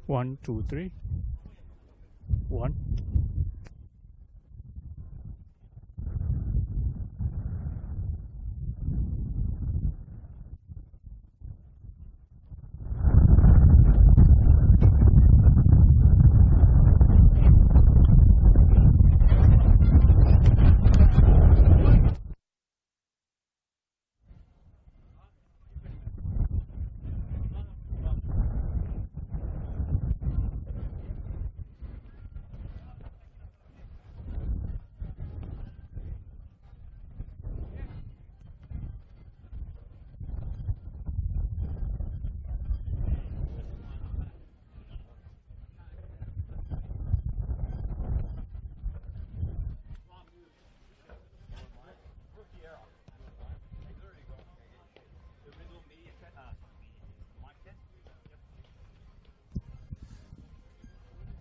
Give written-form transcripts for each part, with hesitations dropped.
One, two, three. One.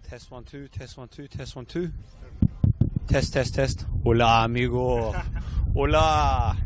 Test 1 2, test 1 2, test 1 2. Test, test, test. Hola, amigo. Hola.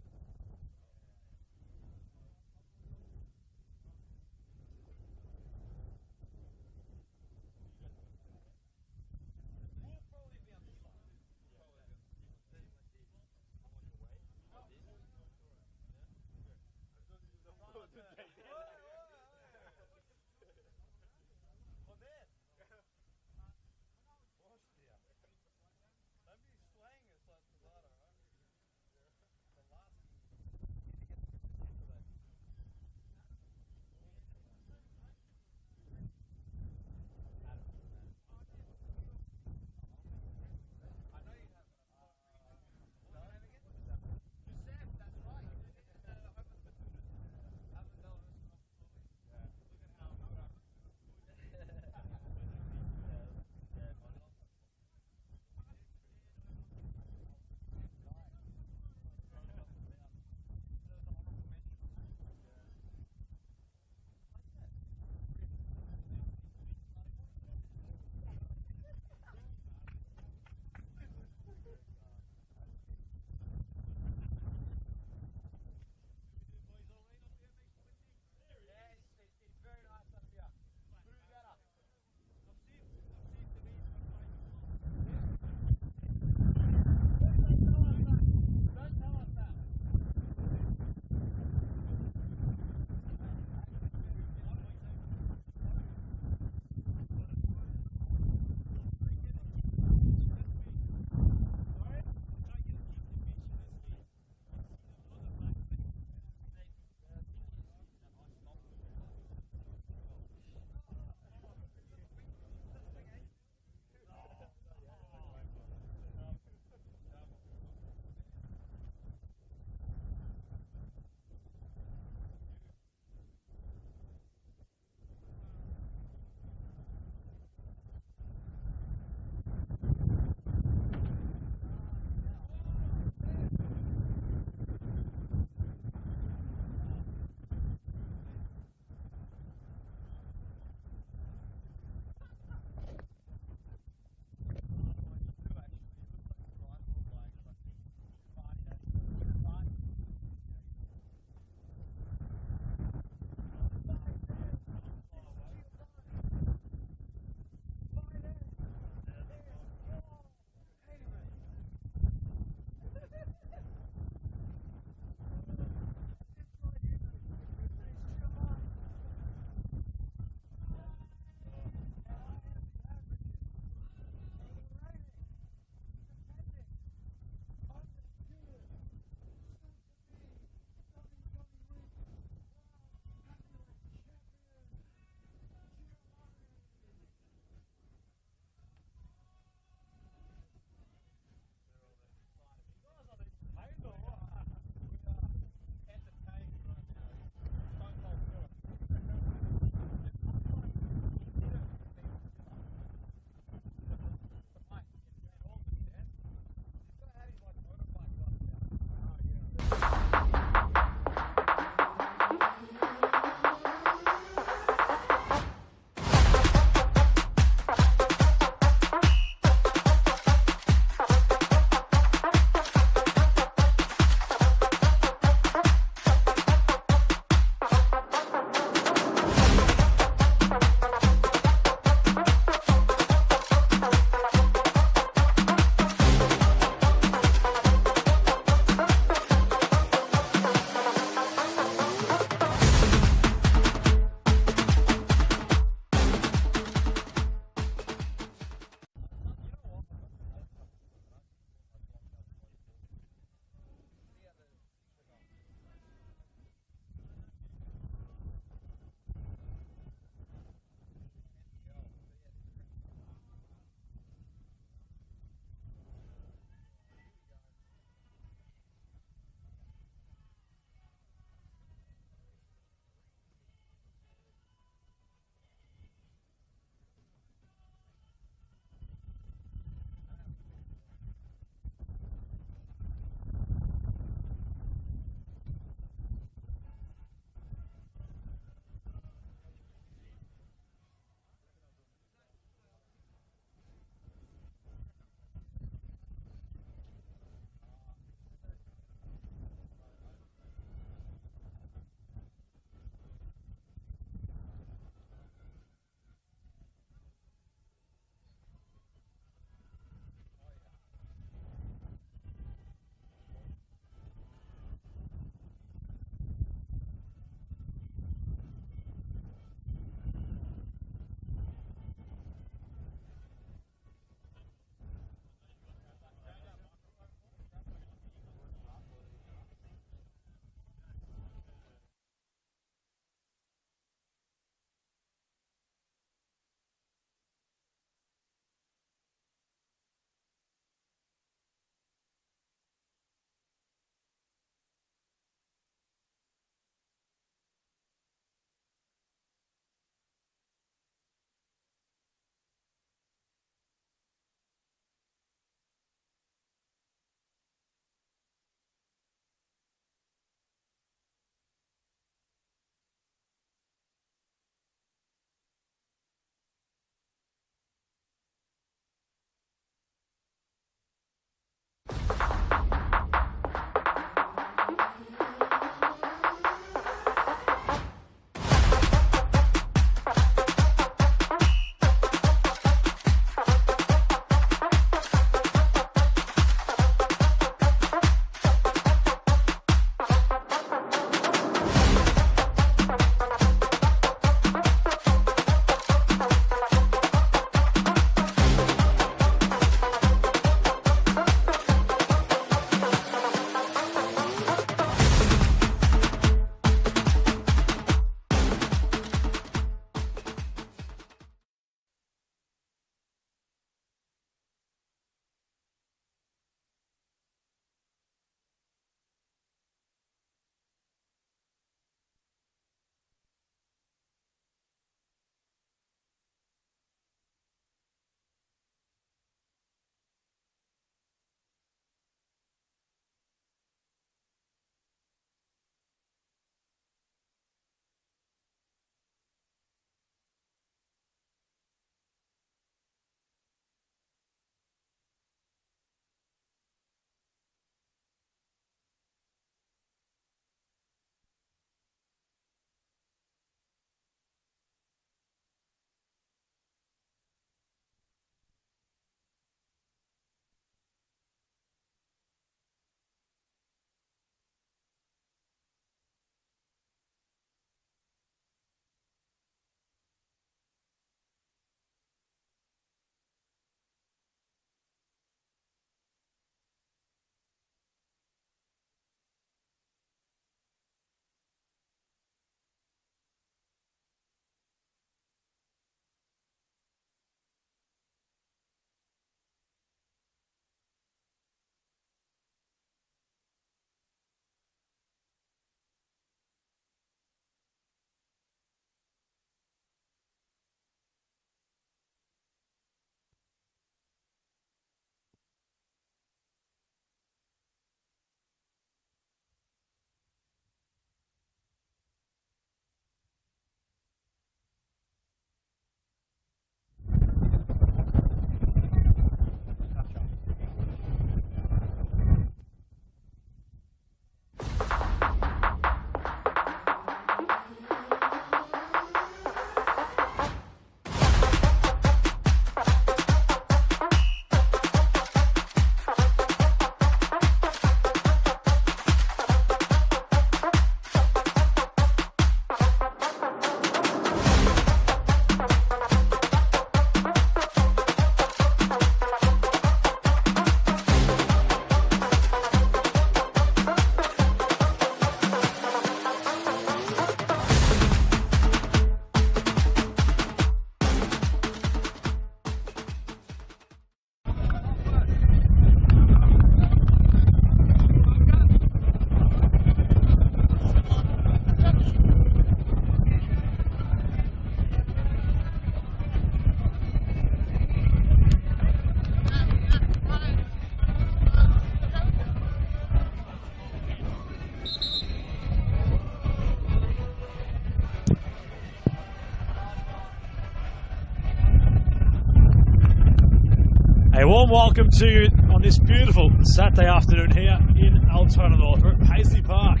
warm welcome to you on this beautiful Saturday afternoon here in Altona North. We're at Paisley Park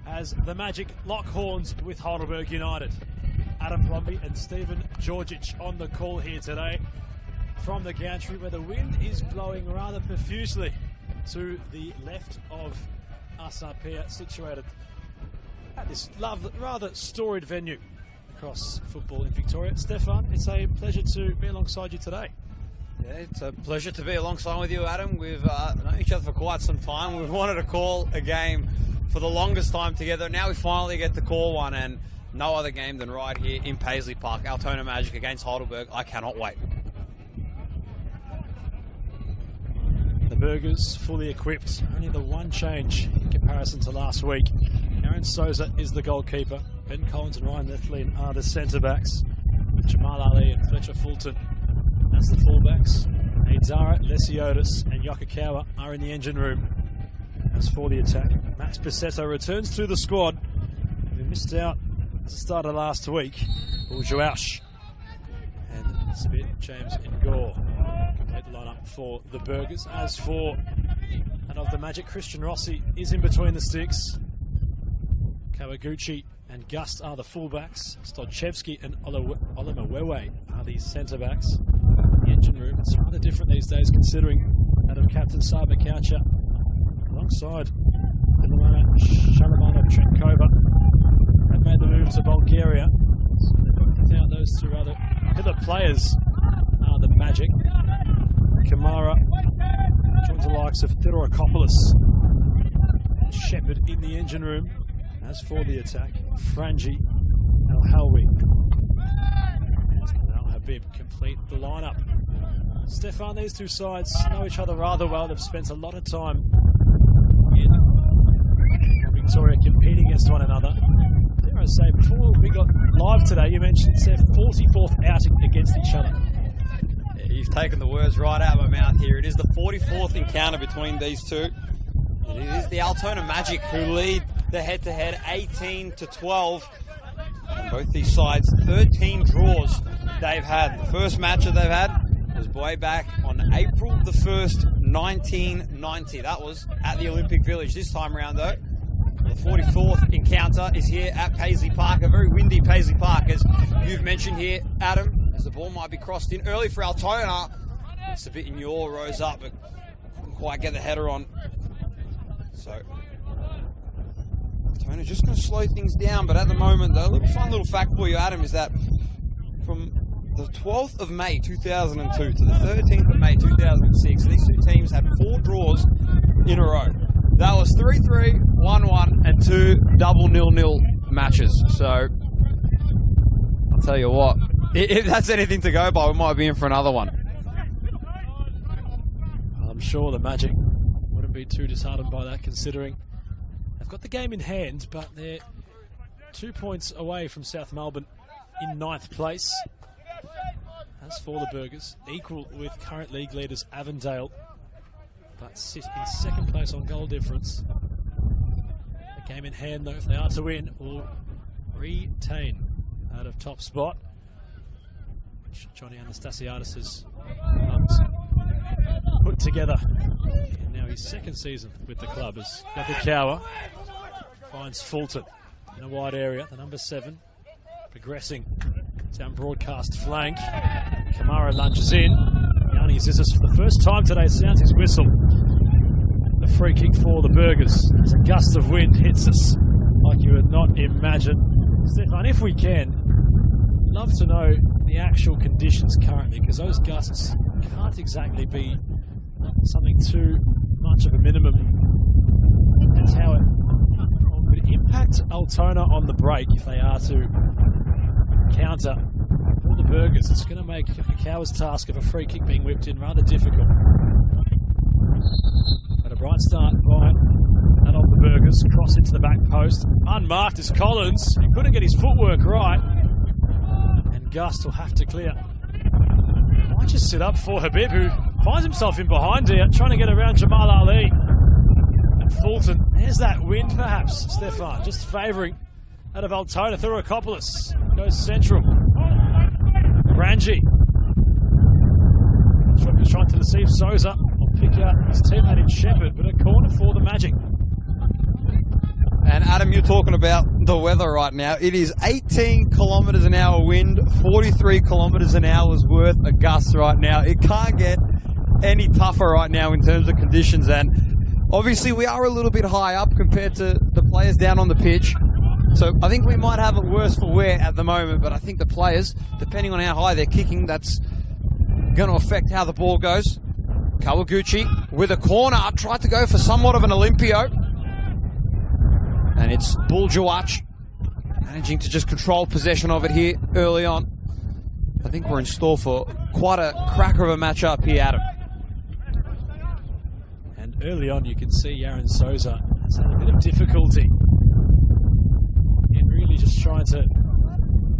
as the Magic lock horns with Heidelberg United. Adam Plumby and Stephen Georgic on the call here today from the gantry, where the wind is blowing rather profusely to the left of us up here, situated at this rather storied venue across football in Victoria. Stefan, it's a pleasure to be alongside you today. Yeah, it's a pleasure to be alongside with you, Adam. We've known each other for quite some time. We've wanted to call a game for the longest time together. Now we finally get to call one, and no other game than right here in Paisley Park. Altona Magic against Heidelberg. I cannot wait. The Burgers fully equipped. Only the one change in comparison to last week. Aaron Souza is the goalkeeper. Ben Collins and Ryan Lethlean are the centre-backs. Jamal Ali and Fletcher Fulton as the fullbacks. Aizara, Lesiotis and Yokokawa are in the engine room. As for the attack, Max Picetto returns to the squad. We missed out at the start of last week. Bourgeois and Spit, James Ngor. Complete lineup for the Burgers. As for and of the Magic, Christian Rossi is in between the sticks. Kawaguchi and Gust are the fullbacks. Stodchevsky and Olamawewe are the centre-backs. The engine room, it's rather different these days considering that of Captain Saba Coucher alongside Ilona Shalamanov Trenkova. They've made the move to Bulgaria. So without those two rather pillar players are the Magic. Kamara joins the likes of Theodorokopoulos and Shepherd in the engine room. As for the attack, Frangi, Al-Halwi and Al-Habib complete the lineup. Stefan, these two sides know each other rather well. They've spent a lot of time in Victoria competing against one another. Dare I say, before we got live today, you mentioned it's their 44th outing against each other. Yeah, you've taken the words right out of my mouth here. It is the 44th encounter between these two. It is the Altona Magic who lead the head-to-head 18-12. On both these sides, 13 draws they've had. The first match that they've had was way back on April the 1st, 1990. That was at the Olympic Village. This time around, though, the 44th encounter is here at Paisley Park, a very windy Paisley Park, as you've mentioned here, Adam, as the ball might be crossed in early for Altona. It's a bit in your rose up, but couldn't quite get the header on. So Altona just going to slow things down, but at the moment, though, a fun little fact for you, Adam, is that from the 12th of May 2002 to the 13th of May 2006, these two teams had 4 draws in a row. That was 3-3, 1-1, and 2 double 0-0 matches. So I'll tell you what, if that's anything to go by, we might be in for another one. I'm sure the Magic wouldn't be too disheartened by that, considering they've got the game in hand, but they're 2 points away from South Melbourne in 9th place. As for the Burgers, equal with current league leaders Avondale, but sit in 2nd place on goal difference. The game in hand, though, if they are to win, will retain out of top spot, which Johnny Anastasiadis has put together in now his 2nd season with the club, as Yokokawa finds Fulton in a wide area, the number 7, progressing down broadcast flank. Kamara lunges in. Yanni Zizis for the first time today sounds his whistle. The free kick for the Burgers. As a gust of wind hits us like you would not imagine. Stefan, if we can, love to know the actual conditions currently, because those gusts can't exactly be something too much of a minimum. That's how it could impact Altona on the break if they are to counter for the Burgers. It's going to make Yokokawa's task of a free kick being whipped in rather difficult. But a bright start by that of the Burgers. Cross into the back post. Unmarked is Collins. He couldn't get his footwork right. And Gust will have to clear. Might just sit up for Habib, who finds himself in behind here, trying to get around Jamal Ali. And Fulton, there's that wind perhaps, Stefan, just favouring out of Altona. Theodorokopoulos goes central. Rangi. He's trying to to see if Souza will pick out his teammate in Shepherd, but a corner for the Magic. And Adam, you're talking about the weather right now. It is 18 kilometres an hour wind, 43 kilometres an hour's worth of gusts right now. It can't get any tougher right now in terms of conditions, and obviously we are a little bit high up compared to the players down on the pitch. So I think we might have it worse for wear at the moment, but I think the players, depending on how high they're kicking, that's going to affect how the ball goes. Kawaguchi with a corner, tried to go for somewhat of an Olympio. And it's Buljawach managing to just control possession of it here early on. I think we're in store for quite a cracker of a matchup here, Adam. And early on you can see Yaron Souza has had a bit of difficulty in really just trying to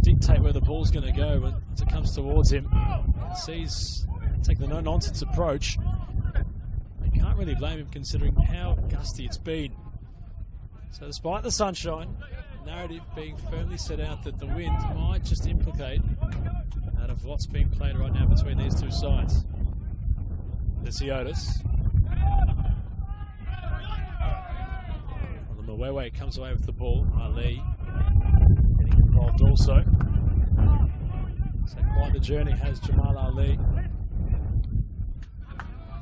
dictate where the ball's going to go once it comes towards him. You see he's taking the no-nonsense approach. You can't really blame him considering how gusty it's been. So despite the sunshine, the narrative being firmly set out that the wind might just implicate out of what's being played right now between these two sides. Lysiotis. The Mwewe comes away with the ball. Ali getting involved also. So quite the journey has Jamal Ali.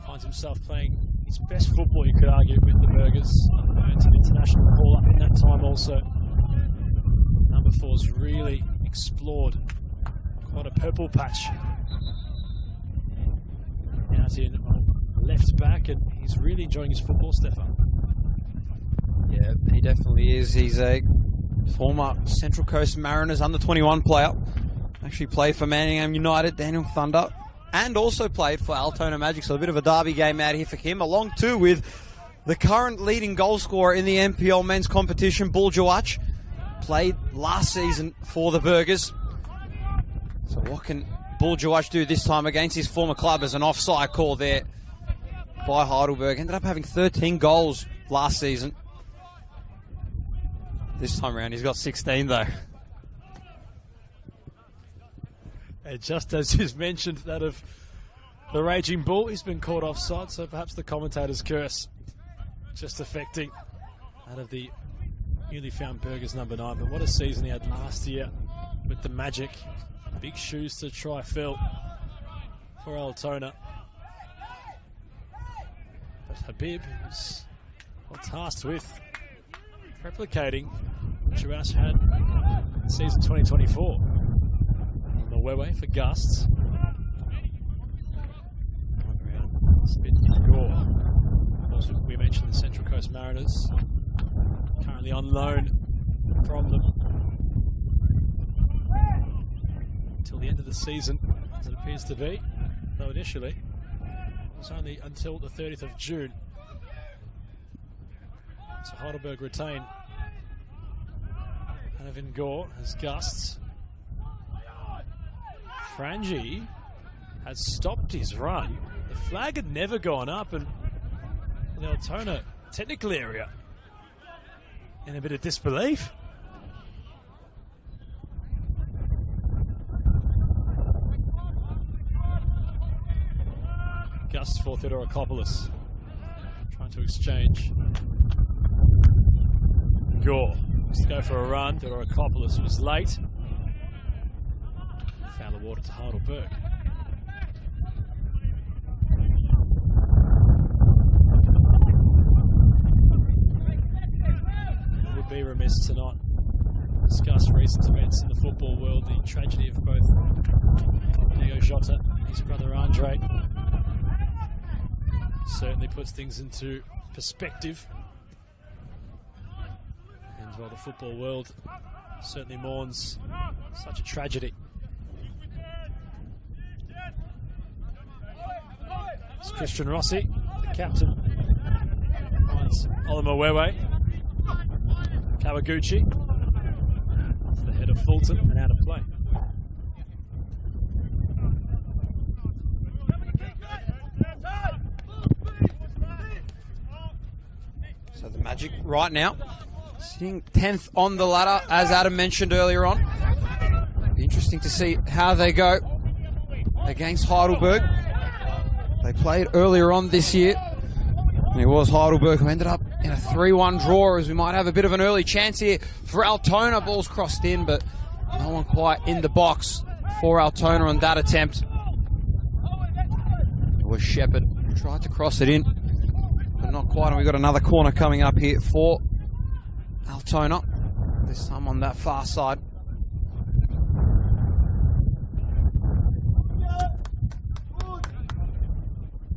Finds himself playing his best football, you could argue, with the Burgers. Earned an international call up in that time also. Number 4's really explored quite a purple patch out in left back, and he's really enjoying his football, Stefan. Yeah, he definitely is. He's a former Central Coast Mariners under-21 player. Actually played for Manningham United, Daniel Thunder, and also played for Altona Magic, so a bit of a derby game out here for him, along too with the current leading goal scorer in the NPL men's competition, Buljawach. Played last season for the Burgers. So what can Buljawach do this time against his former club as an offside call there by Heidelberg? Ended up having 13 goals last season. This time around he's got 16 though. And just as you've mentioned that of the Raging Bull, he's been caught offside, so perhaps the commentator's curse just affecting out of the newly found Burgers number 9. But what a season he had last year with the Magic. Big shoes to try fill for Altona. But Habib was tasked with replicating what Jurash had in season 2024. Mwewe for gusts. Also, we mentioned the Central Coast Mariners, currently on loan from them until the end of the season, as it appears to be, though initially it was only until the 30th of June. So Heidelberg retain Hanavin Gore as gusts. Frangi has stopped his run. The flag had never gone up, and the Altona technical area in a bit of disbelief. Gust for Theodorakopoulos, trying to exchange. Gore was to go for a run. Theodorakopoulos was late. Foul awarded to Heidelberg. It would be remiss to not discuss recent events in the football world, the tragedy of both Diego Jota and his brother Andre. Certainly puts things into perspective. And while the football world certainly mourns such a tragedy, it's Christian Rossi, the captain, finds Mwewe. Kawaguchi off the head of Fulton and out of play. So the Magic right now sitting 10th on the ladder, as Adam mentioned earlier on. Be interesting to see how they go against Heidelberg. they played earlier on this year. And it was Heidelberg who ended up in a 3-1 draw, as we might have a bit of an early chance here for Altona. Ball's crossed in, but no one quite in the box for Altona on that attempt. It was Shepherd who tried to cross it in, but not quite. And we've got another corner coming up here for Altona, this time on that far side.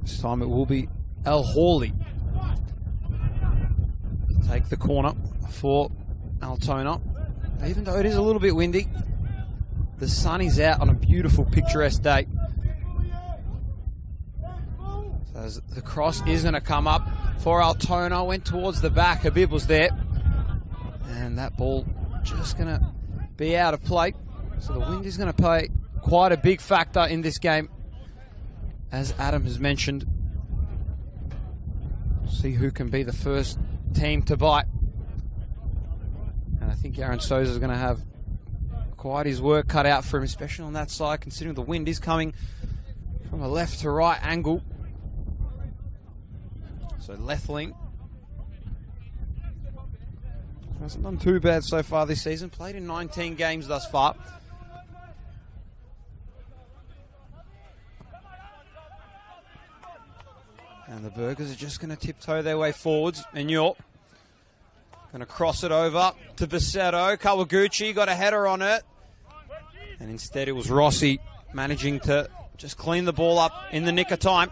This time it will be El Hawley take the corner for Altona. Even though it is a little bit windy, the sun is out on a beautiful, picturesque day. So as the cross is going to come up for Altona. Went towards the back. Habib was there. And that ball just going to be out of play. So the wind is going to play quite a big factor in this game, as Adam has mentioned. See who can be the first team to bite. And I think Aaron Souza is going to have quite his work cut out for him, especially on that side, considering the wind is coming from a left to right angle. So Lethling hasn't done too bad so far this season. Played in 19 games thus far. And the Burgers are just going to tiptoe their way forwards. And you're going to cross it over to Basetto. Kawaguchi got a header on it. And instead it was Rossi managing to just clean the ball up in the nick of time.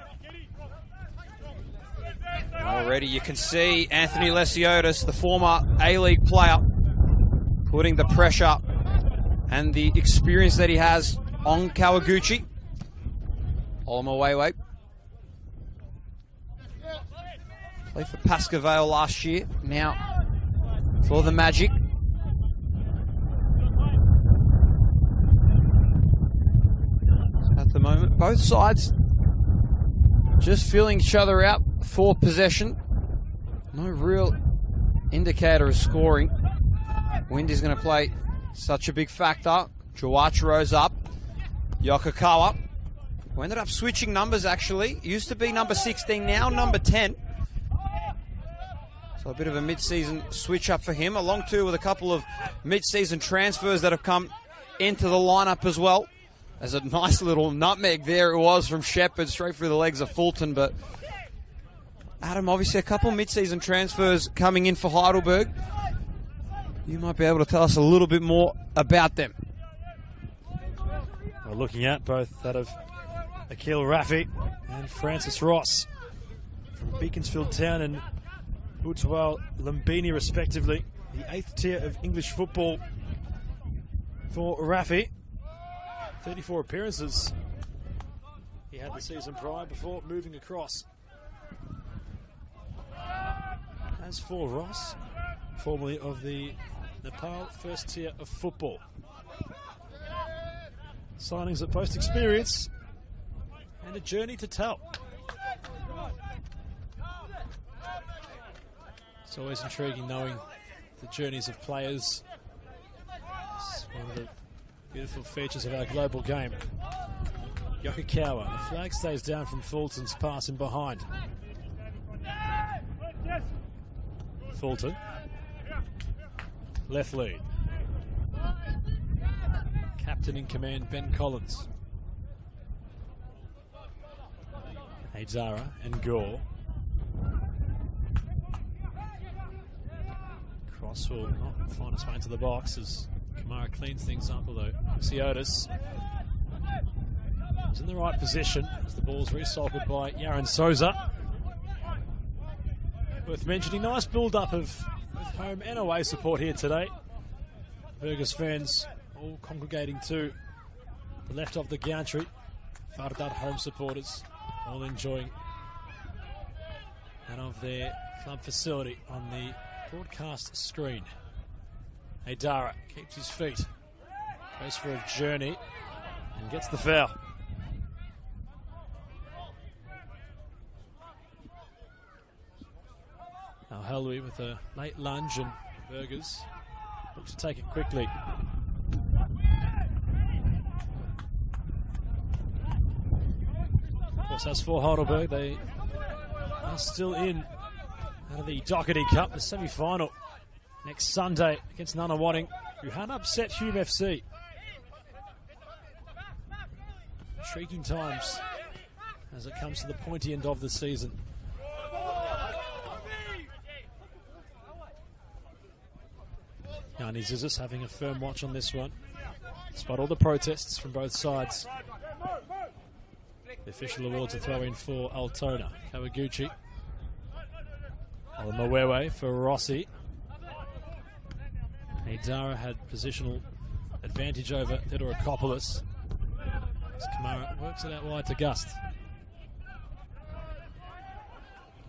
And already you can see Anthony Lesiotis, the former A-League player, putting the pressure and the experience that he has on Kawaguchi. Olamawewe. Played for Pascavale last year, now for the Magic. So at the moment, both sides just feeling each other out for possession. No real indicator of scoring. Wind is going to play such a big factor. Jawachiro's up. Yokokawa, who ended up switching numbers actually. Used to be number 16, now number 10. So a bit of a mid-season switch-up for him, along too with a couple of mid-season transfers that have come into the lineup as well. There's a nice little nutmeg there it was from Shepherd, straight through the legs of Fulton. But Adam, obviously a couple of mid-season transfers coming in for Heidelberg. You might be able to tell us a little bit more about them. We're looking at both that of Akil Raffi and Francis Ross from Beaconsfield Town and Utwal Lumbini, respectively. The 8th tier of English football for Raffi. 34 appearances he had the season prior before moving across. As for Ross, formerly of the Nepal 1st tier of football. Signings that boast experience and a journey to tell. It's always intriguing knowing the journeys of players. It's one of the beautiful features of our global game. Yokokawa, the flag stays down from Fulton's pass in behind. Fulton, left lead. Captain in command, Ben Collins. Haidara and Gore. Cross will not find its way into the box as Kamara cleans things up, although Siotis is in the right position as the ball's recycled by Yaron Souza. Worth mentioning, nice build-up of both home and away support here today. Burgers fans all congregating to the left of the gantry. Fardat home supporters all enjoying and of their club facility on the broadcast screen. Haidara keeps his feet, goes for a journey and gets the foul. Now Helwy with a late lunge, and Burgers look to take it quickly. course, as for Heidelberg, they are still in out of the Doherty Cup, the semi-final next Sunday against Nunawading, who had upset Hume FC. Intriguing times as it comes to the pointy end of the season. Yanni Zizis having a firm watch on this one, despite all the protests from both sides. The official award to throw in for Altona. Kawaguchi. Olamawewe for Rossi. Haidara had positional advantage over Theodorakopoulos. As Kamara works it out wide to Gust.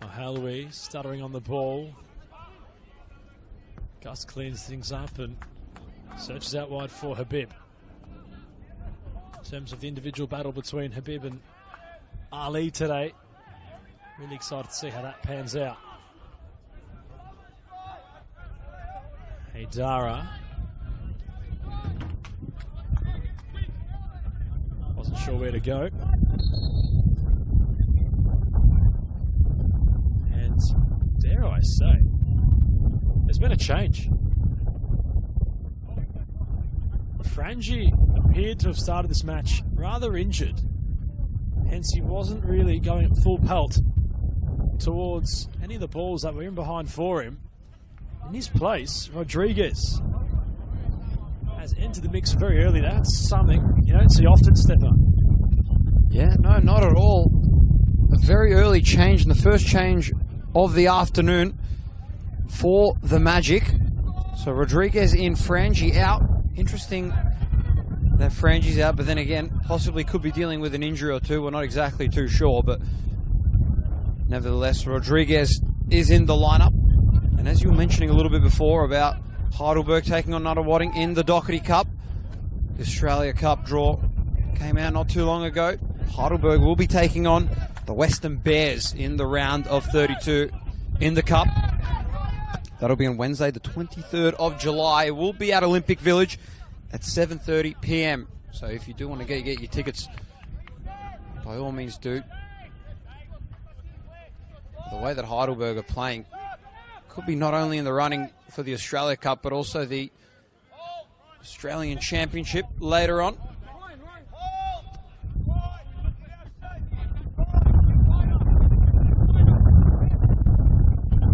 Haloui stuttering on the ball. Gust cleans things up and searches out wide for Habib. In terms of the individual battle between Habib and Ali today, really excited to see how that pans out. Haidara wasn't sure where to go. And dare I say, there's been a change. Frangi appeared to have started this match rather injured. Hence he wasn't really going at full pelt towards any of the balls that were in behind for him. In his place, Rodriguez has entered the mix very early. That's something you don't see often, Stefan. Yeah, no, not at all. A very early change, and the first change of the afternoon for the Magic. So Rodriguez in, Frangi out. Interesting that Frangi's out, but then again, possibly could be dealing with an injury or two. We're not exactly too sure, but nevertheless, Rodriguez is in the lineup. And as you were mentioning a little bit before about Heidelberg taking on Nunawading in the Doherty Cup, the Australia Cup draw came out not too long ago. Heidelberg will be taking on the Western Bears in the round of 32 in the Cup. That'll be on Wednesday, the 23rd of July. It will be at Olympic Village at 7:30 p.m. So if you do want to get your tickets, by all means do. The way that Heidelberg are playing could be not only in the running for the Australia Cup, but also the Australian Championship later on.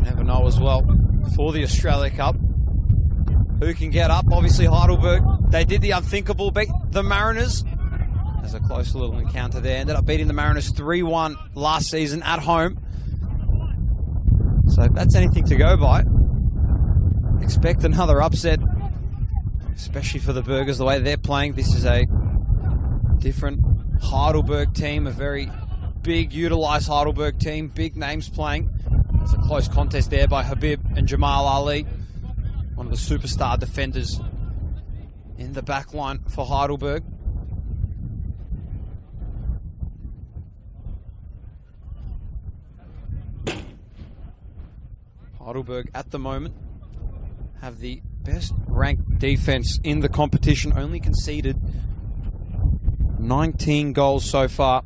Never know as well. For the Australia Cup, who can get up? Obviously Heidelberg, they did the unthinkable, beat the Mariners. There's a close little encounter there. Ended up beating the Mariners 3-1 last season at home. So if that's anything to go by, expect another upset, especially for the Burgers, the way they're playing. This is a different Heidelberg team, a very big, utilised Heidelberg team, big names playing. There's a close contest there by Habib and Jamal Ali, one of the superstar defenders in the back line for Heidelberg. Heidelberg at the moment have the best ranked defense in the competition, only conceded 19 goals so far.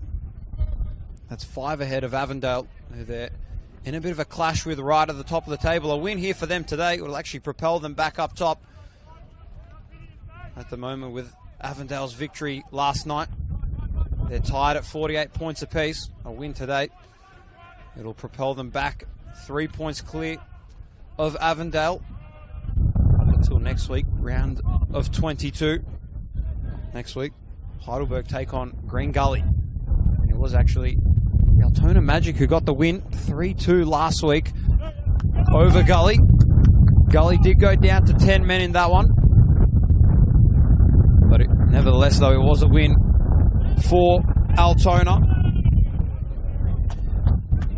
That's 5 ahead of Avondale, who they're in a bit of a clash with right at the top of the table. A win here for them today will actually propel them back up top. At the moment with Avondale's victory last night, they're tied at 48 points apiece. A win today, it'll propel them back 3 points clear of Avondale up until next week, round of 22. Next week, Heidelberg take on Green Gully. It was actually the Altona Magic who got the win 3-2 last week over Gully. Gully did go down to 10 men in that one. But nevertheless, though, it was a win for Altona.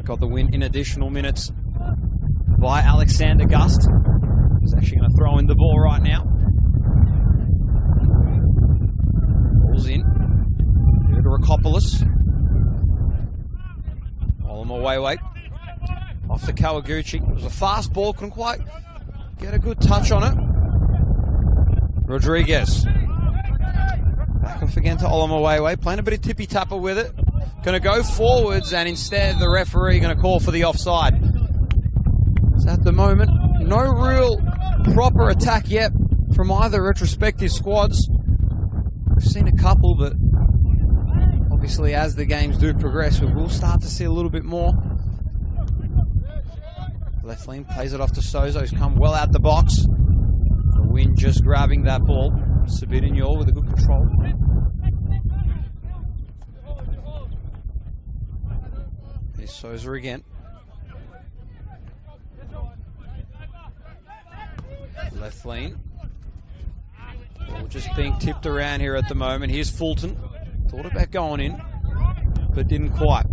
Got the win in additional minutes by Alexander Gust. He's actually going to throw in the ball right now. Ball's in. Theodorakopoulos. Olamawewe. Off to Kawaguchi. It was a fast ball. Couldn't quite get a good touch on it. Rodriguez. Back off again to Olamawewe. Playing a bit of tippy-tapper with it. going to go forwards, and instead the referee going to call for the offside. So at the moment, no real proper attack yet from either retrospective squads. We've seen a couple, but obviously as the games do progress, we will start to see a little bit more. Left lane plays it off to Sozo, who's come well out the box. The Win just grabbing that ball. Sabidinho with a good control. Here's Sozo again. Left lane. Ball just being tipped around here at the moment. Here's Fulton. Thought about going in, but didn't quite.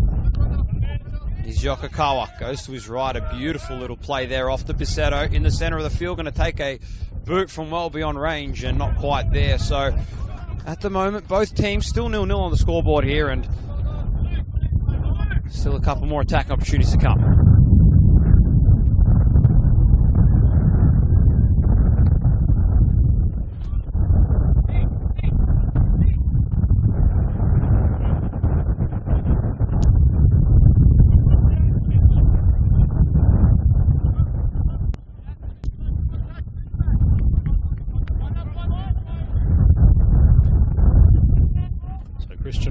Here's Yokokawa. Goes to his right. A beautiful little play there off the Picetto. In the center of the field. Going to take a boot from well beyond range and not quite there. So at the moment, both teams still 0-0 on the scoreboard here, and still a couple more attacking opportunities to come.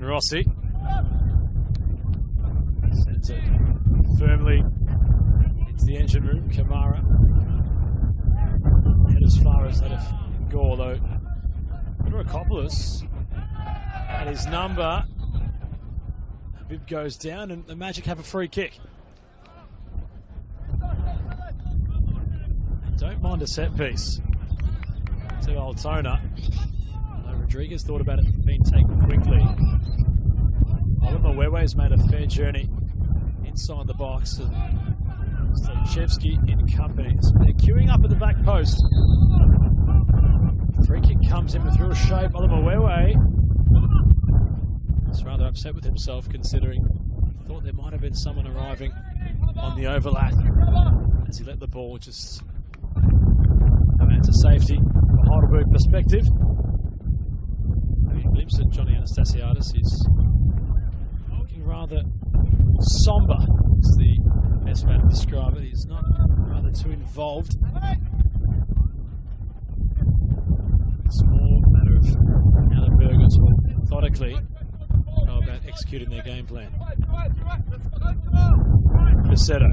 Rossi sends it firmly into the engine room. Kamara head as far as that of Gore, though. Mirakopoulos at his number. Habib goes down, and the Magic have a free kick. Don't mind a set piece to Altona. Rodriguez thought about it being taken quickly. Wewe's made a fair journey inside the box, and Stachevsky in company. So they're queuing up at the back post. Free kick comes in with real shape. Wewe is rather upset with himself, considering he thought there might have been someone arriving on the overlap as he let the ball just come out to safety from a Heidelberg perspective. Maybe a glimpse at Johnny Anastasiadis. He's looking rather somber, is the best way to describe it. He's not rather too involved. It's more a matter of how the Burgers will methodically go about executing their game plan. Picetto.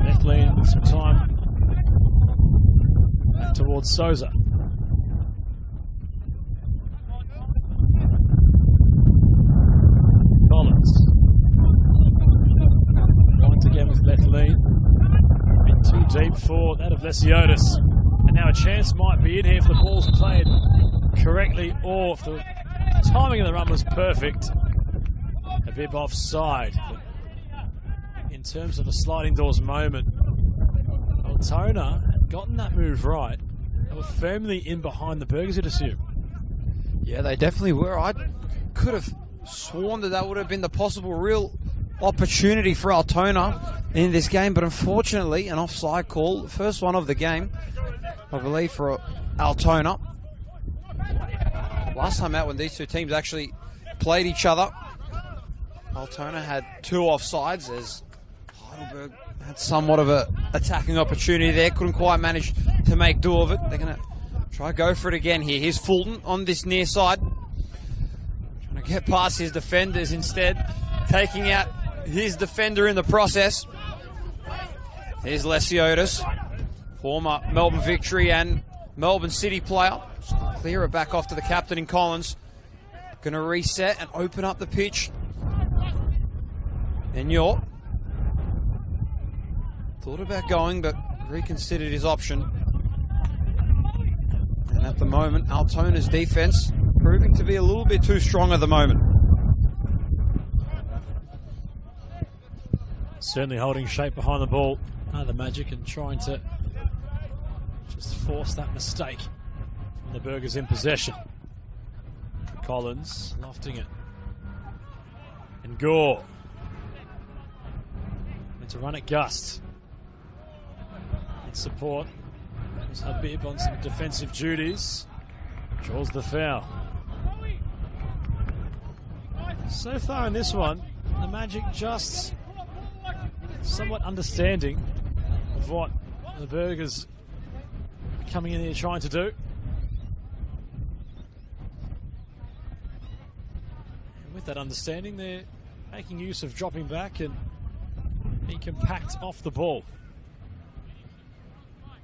Left lane with some time back towards Souza. Collins. Once again with left lane. A bit too deep for that of Lesiotis. And now a chance might be in here if the ball's played correctly, or if the timing of the run was perfect. A bit offside. But in terms of a sliding doors moment, Altona had gotten that move right. They were firmly in behind the Burgers, you'd assume. Yeah, they definitely were. I could have sworn that would have been the possible real opportunity for Altona in this game, but unfortunately an offside call, the first one of the game, I believe, for Altona. Last time out when these two teams actually played each other, Altona had 2 offsides as Heidelberg had somewhat of a attacking opportunity there, couldn't quite manage to make do of it. They're going to try go for it again here. Here's Fulton on this near side, trying to get past his defenders instead, taking out his defender in the process. Here's Lesiotis, former Melbourne Victory and Melbourne City player. Just clear it back off to the captain in Collins. Going to reset and open up the pitch. And York thought about going, but reconsidered his option. And at the moment, Altona's defense proving to be a little bit too strong at the moment. Certainly holding shape behind the ball, the Magic, and trying to just force that mistake from the Burgers in possession. Collins lofting it. And Gore. And to run at Gust. In support. Comes Habib on some defensive duties. Draws the foul. So far in this one, the Magic just somewhat understanding of what the Burgers are coming in here trying to do. And with that understanding, they're making use of dropping back and being compact off the ball.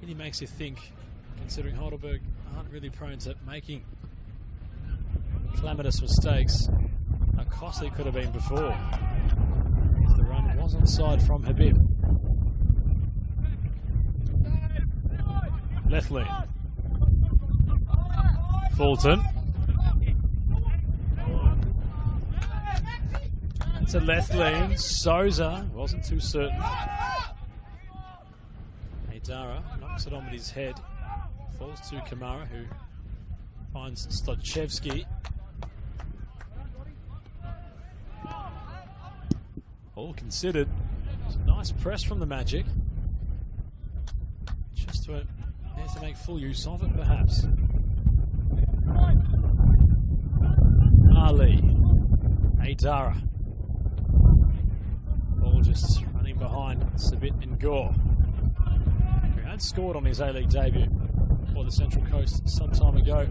Really makes you think, considering Heidelberg aren't really prone to making calamitous mistakes, how costly it could have been before if the run was onside from Habib. Left lane. Fulton. To left lane. Souza wasn't too certain. Dara knocks it on with his head. Falls to Kamara, who finds Stodchevsky. All considered, it's a nice press from the Magic. Just to make full use of it, perhaps. Ali. Dara. Ball just running behind Sabit and Gore. Who had scored on his A-League debut for the Central Coast some time ago.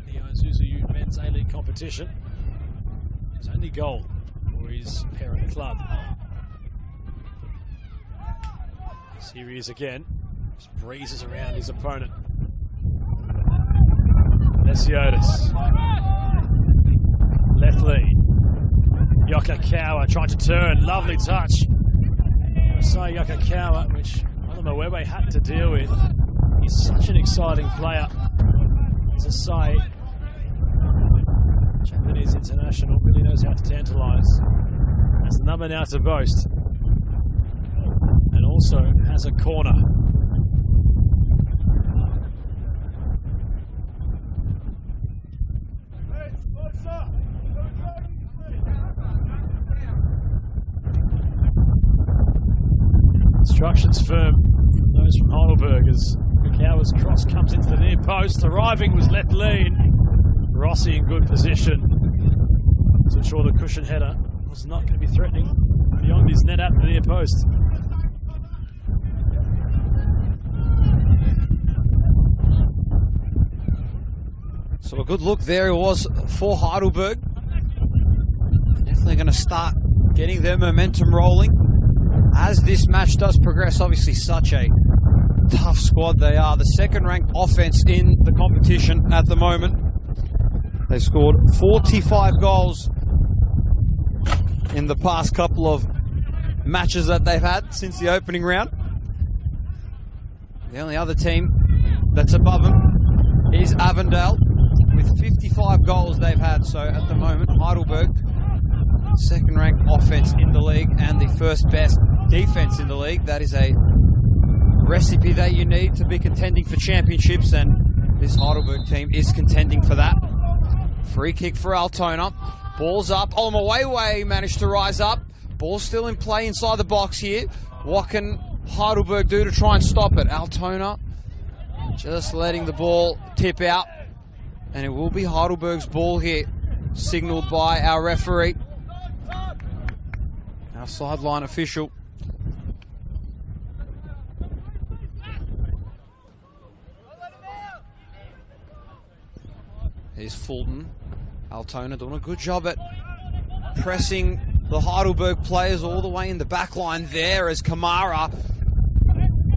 The Isuzu men's A-League competition. His only goal for his parent club. So here he is again. Just breezes around his opponent. Lesiotis. Left lead. Yokokawa trying to turn. Lovely touch. Masai Yokokawa, which Webe had to deal with. He's such an exciting player. Masai, Japanese international, really knows how to tantalise. Has the number now to boast. And also has a corner. Instructions firm from those from Heidelberg as Yokokawa's cross comes into the near post. Arriving was left lean. Rossi in good position to ensure the cushion header was not going to be threatening beyond his net at the near post. So a good look there it was for Heidelberg. Definitely going to start getting their momentum rolling as this match does progress. Obviously such a tough squad they are. The second ranked offense in the competition at the moment. They scored 45 goals in the past couple of matches that they've had since the opening round. The only other team that's above them is Avondale with 55 goals they've had. So at the moment, Heidelberg, second ranked offense in the league and the first best defense in the league. That is a recipe that you need to be contending for championships, and this Heidelberg team is contending for that. Free kick for Altona. Ball's up. Olmawewe managed to rise up. Ball still in play inside the box here. What can Heidelberg do to try and stop it? Altona just letting the ball tip out, and it will be Heidelberg's ball here, signalled by our referee, our sideline official. Here's Fulton. Altona doing a good job at pressing the Heidelberg players all the way in the back line there, as Kamara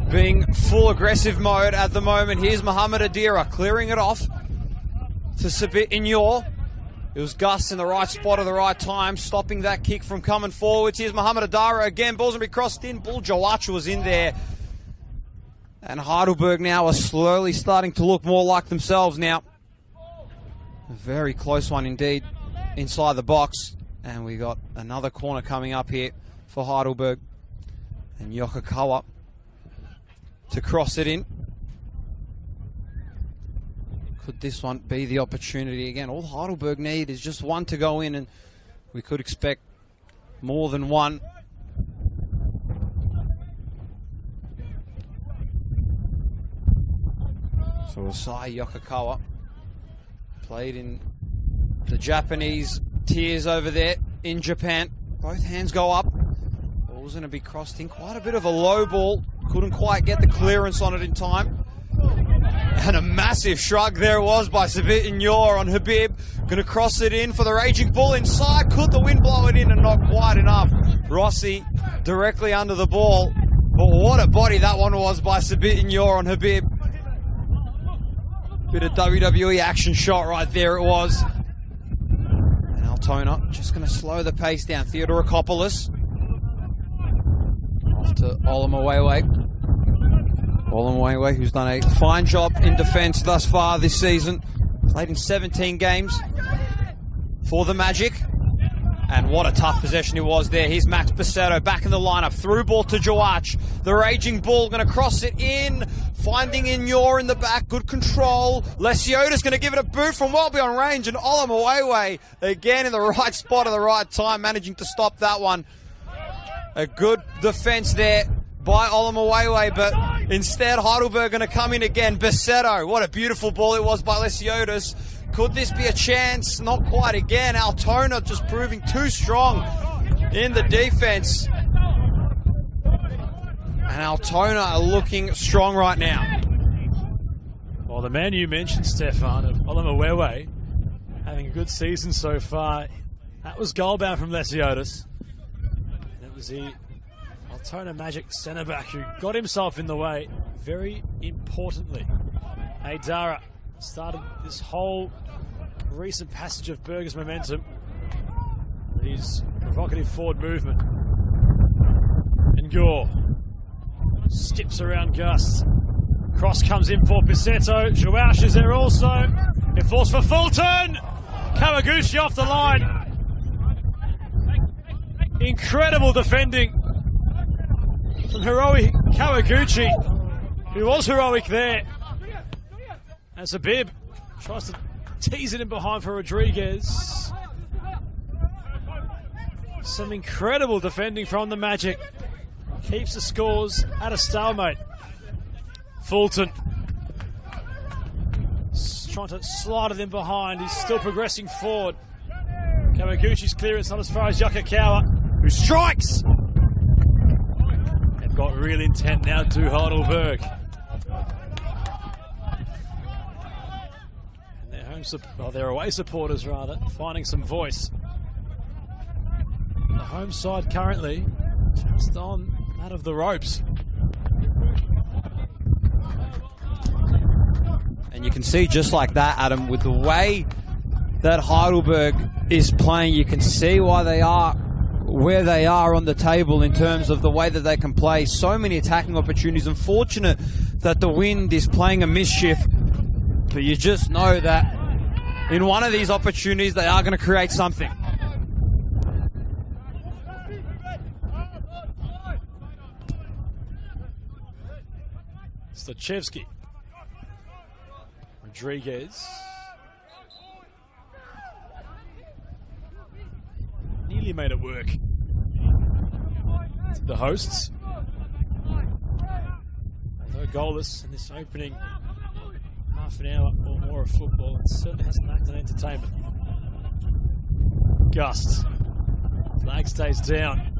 being full aggressive mode at the moment. Here's Mohamed Adira clearing it off to Sabit Ignore. It was Gus in the right spot at the right time, stopping that kick from coming forwards. Here's Mohamed Adira again. Ball's going to be crossed in. Bull Jawacha was in there. And Heidelberg now are slowly starting to look more like themselves now. A very close one indeed inside the box. And we got another corner coming up here for Heidelberg. And Yokokawa to cross it in. Could this one be the opportunity again? All Heidelberg need is just one to go in, and we could expect more than one. So Osai Yokokawa played in the Japanese tiers over there in Japan. Both hands go up. Ball's going to be crossed in. Quite a bit of a low ball. Couldn't quite get the clearance on it in time. And a massive shrug there it was by Sabit Inyor on Habib. Going to cross it in for the Raging Bull inside. Could the wind blow it in and not quite enough. Rossi directly under the ball. But what a body that one was by Sabit Inyor on Habib. Bit of WWE action shot right there it was. And Altona just going to slow the pace down. Theodorakopoulos off to Olamawewe. Olamawewe, who's done a fine job in defence thus far this season. Played in 17 games for the Magic. And what a tough possession it was there. Here's Max Basetto back in the lineup. Through ball to Jawach. The Raging Bull going to cross it in. Finding Inyor in the back. Good control. Lesiota's going to give it a boot from well beyond range. And Olamawewe again in the right spot at the right time. Managing to stop that one. A good defence there by Olamawewe. But instead Heidelberg going to come in again. Basetto. What a beautiful ball it was by Lesiotas. Could this be a chance? Not quite again. Altona just proving too strong in the defense. And Altona are looking strong right now. Well, the man you mentioned, Stefan, of Olamawewe, having a good season so far. That was goal-bound from Lesiotas. And it was the Altona Magic centre-back who got himself in the way, very importantly. Dara started this whole recent passage of Berger's momentum with his provocative forward movement. And Gore skips around Gus. Cross comes in for Basetto. Jawach is there also. It falls for Fulton. Kawaguchi off the line. Incredible defending from heroic Kawaguchi, who was heroic there. As Habib tries to tease it in behind for Rodriguez. Some incredible defending from the Magic. Keeps the scores at a stalemate. Fulton trying to slide it in behind. He's still progressing forward. Kawaguchi's clearance not as far as Yokokawa, who strikes. They've got real intent now to Heidelberg. Their away supporters, rather, finding some voice. The home side currently just on out of the ropes. And you can see just like that, Adam, with the way that Heidelberg is playing, you can see why they are where they are on the table in terms of the way that they can play. So many attacking opportunities. Unfortunate that the wind is playing a mischief, but you just know that in one of these opportunities, they are going to create something. Stachevski. Rodriguez. Nearly made it work. The hosts. Although goalless in this opening half an hour or more of football, it certainly hasn't lacked an entertainment. Gust. Flag stays down.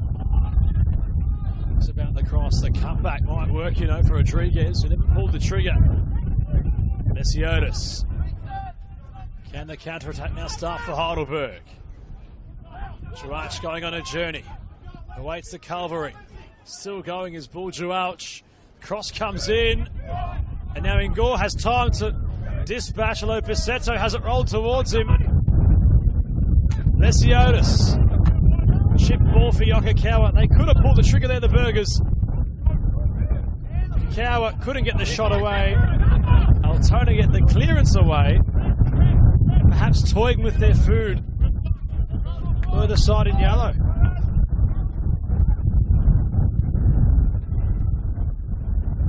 It's about the cross. The comeback might work, you know, for Rodriguez, who never pulled the trigger. Lesiotas. Can the counter-attack now start for Heidelberg? Jawach going on a journey. Awaits the cavalry. Still going is Bull Jawach. Cross comes in. And now Ingor has time to dispatch. Basetto has it rolled towards him. Lesiotas. Chip ball for Yokokawa. They could have pulled the trigger there, the Burgers. Yokokawa couldn't get the shot away. Altona get the clearance away. Perhaps toying with their food. Further side in yellow.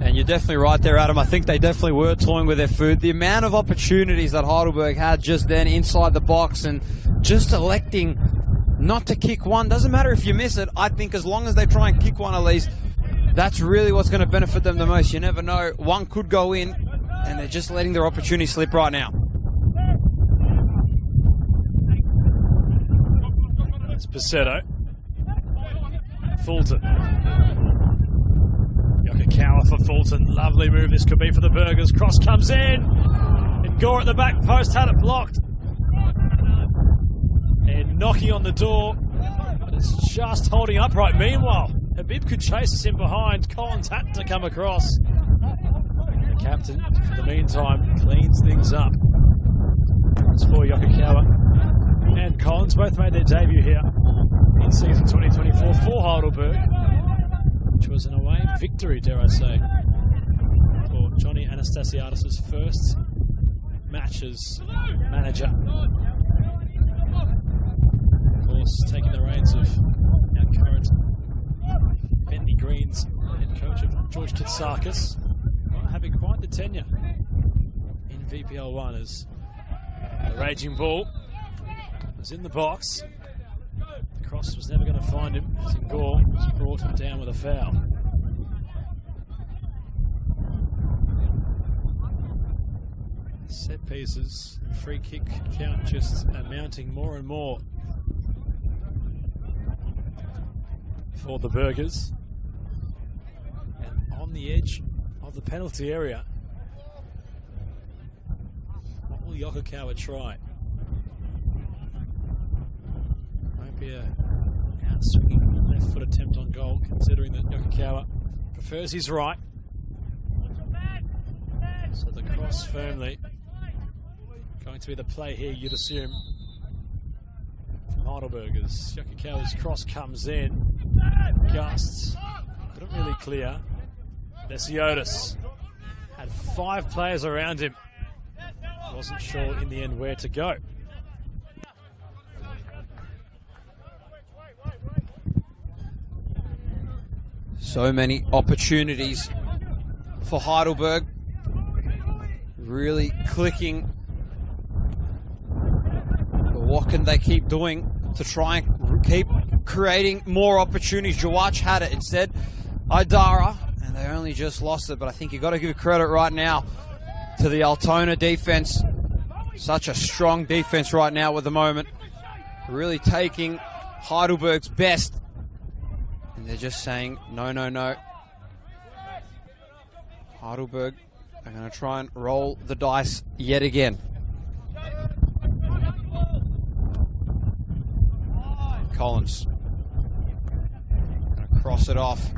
And you're definitely right there, Adam. I think they definitely were toying with their food. The amount of opportunities that Heidelberg had just then inside the box and just electing not to kick one. Doesn't matter if you miss it. I think as long as they try and kick one of these, that's really what's going to benefit them the most. You never know. One could go in. and they're just letting their opportunity slip right now. It's Pacetto. Fulton. Yokokawa for Fulton. Lovely move this could be for the Burgers. Cross comes in. And Gore at the back post had it blocked. And knocking on the door. But it's just holding upright. Meanwhile, Habib could chase us in behind. Collins had to come across. The captain, for the meantime, cleans things up. It's for Yokokawa and Collins. Both made their debut here in season 2024 for Heidelberg, which was an away victory, dare I say, for Johnny Anastasiadis' first match as manager. Of course, taking the reins of our current Bentley Greens head coach of George Kitsakis, having quite the tenure in VPL1 as the raging bull was in the box. The cross was never going to find him as Gore was brought him down with a foul. Set pieces, free kick count just amounting more and more for the Burgers. And on the edge of the penalty area, what will Yokokawa try? Be a out-swinging left-foot attempt on goal, considering that Yokokawa prefers his right. So the cross firmly going to be the play here, you'd assume, from Heidelbergers. Yokokawa's cross comes in. Gusts couldn't really clear. Lesiotis had 5 players around him. Wasn't sure in the end where to go. So many opportunities for Heidelberg. Really clicking. But what can they keep doing to try and keep creating more opportunities? Jawach had it instead. Idara, and they only just lost it. But I think you've got to give credit right now to the Altona defense. Such a strong defense right now at the moment. Really taking Heidelberg's best. And they're just saying, no, no, no. Heidelberg are going to try and roll the dice yet again. Collins going to cross it off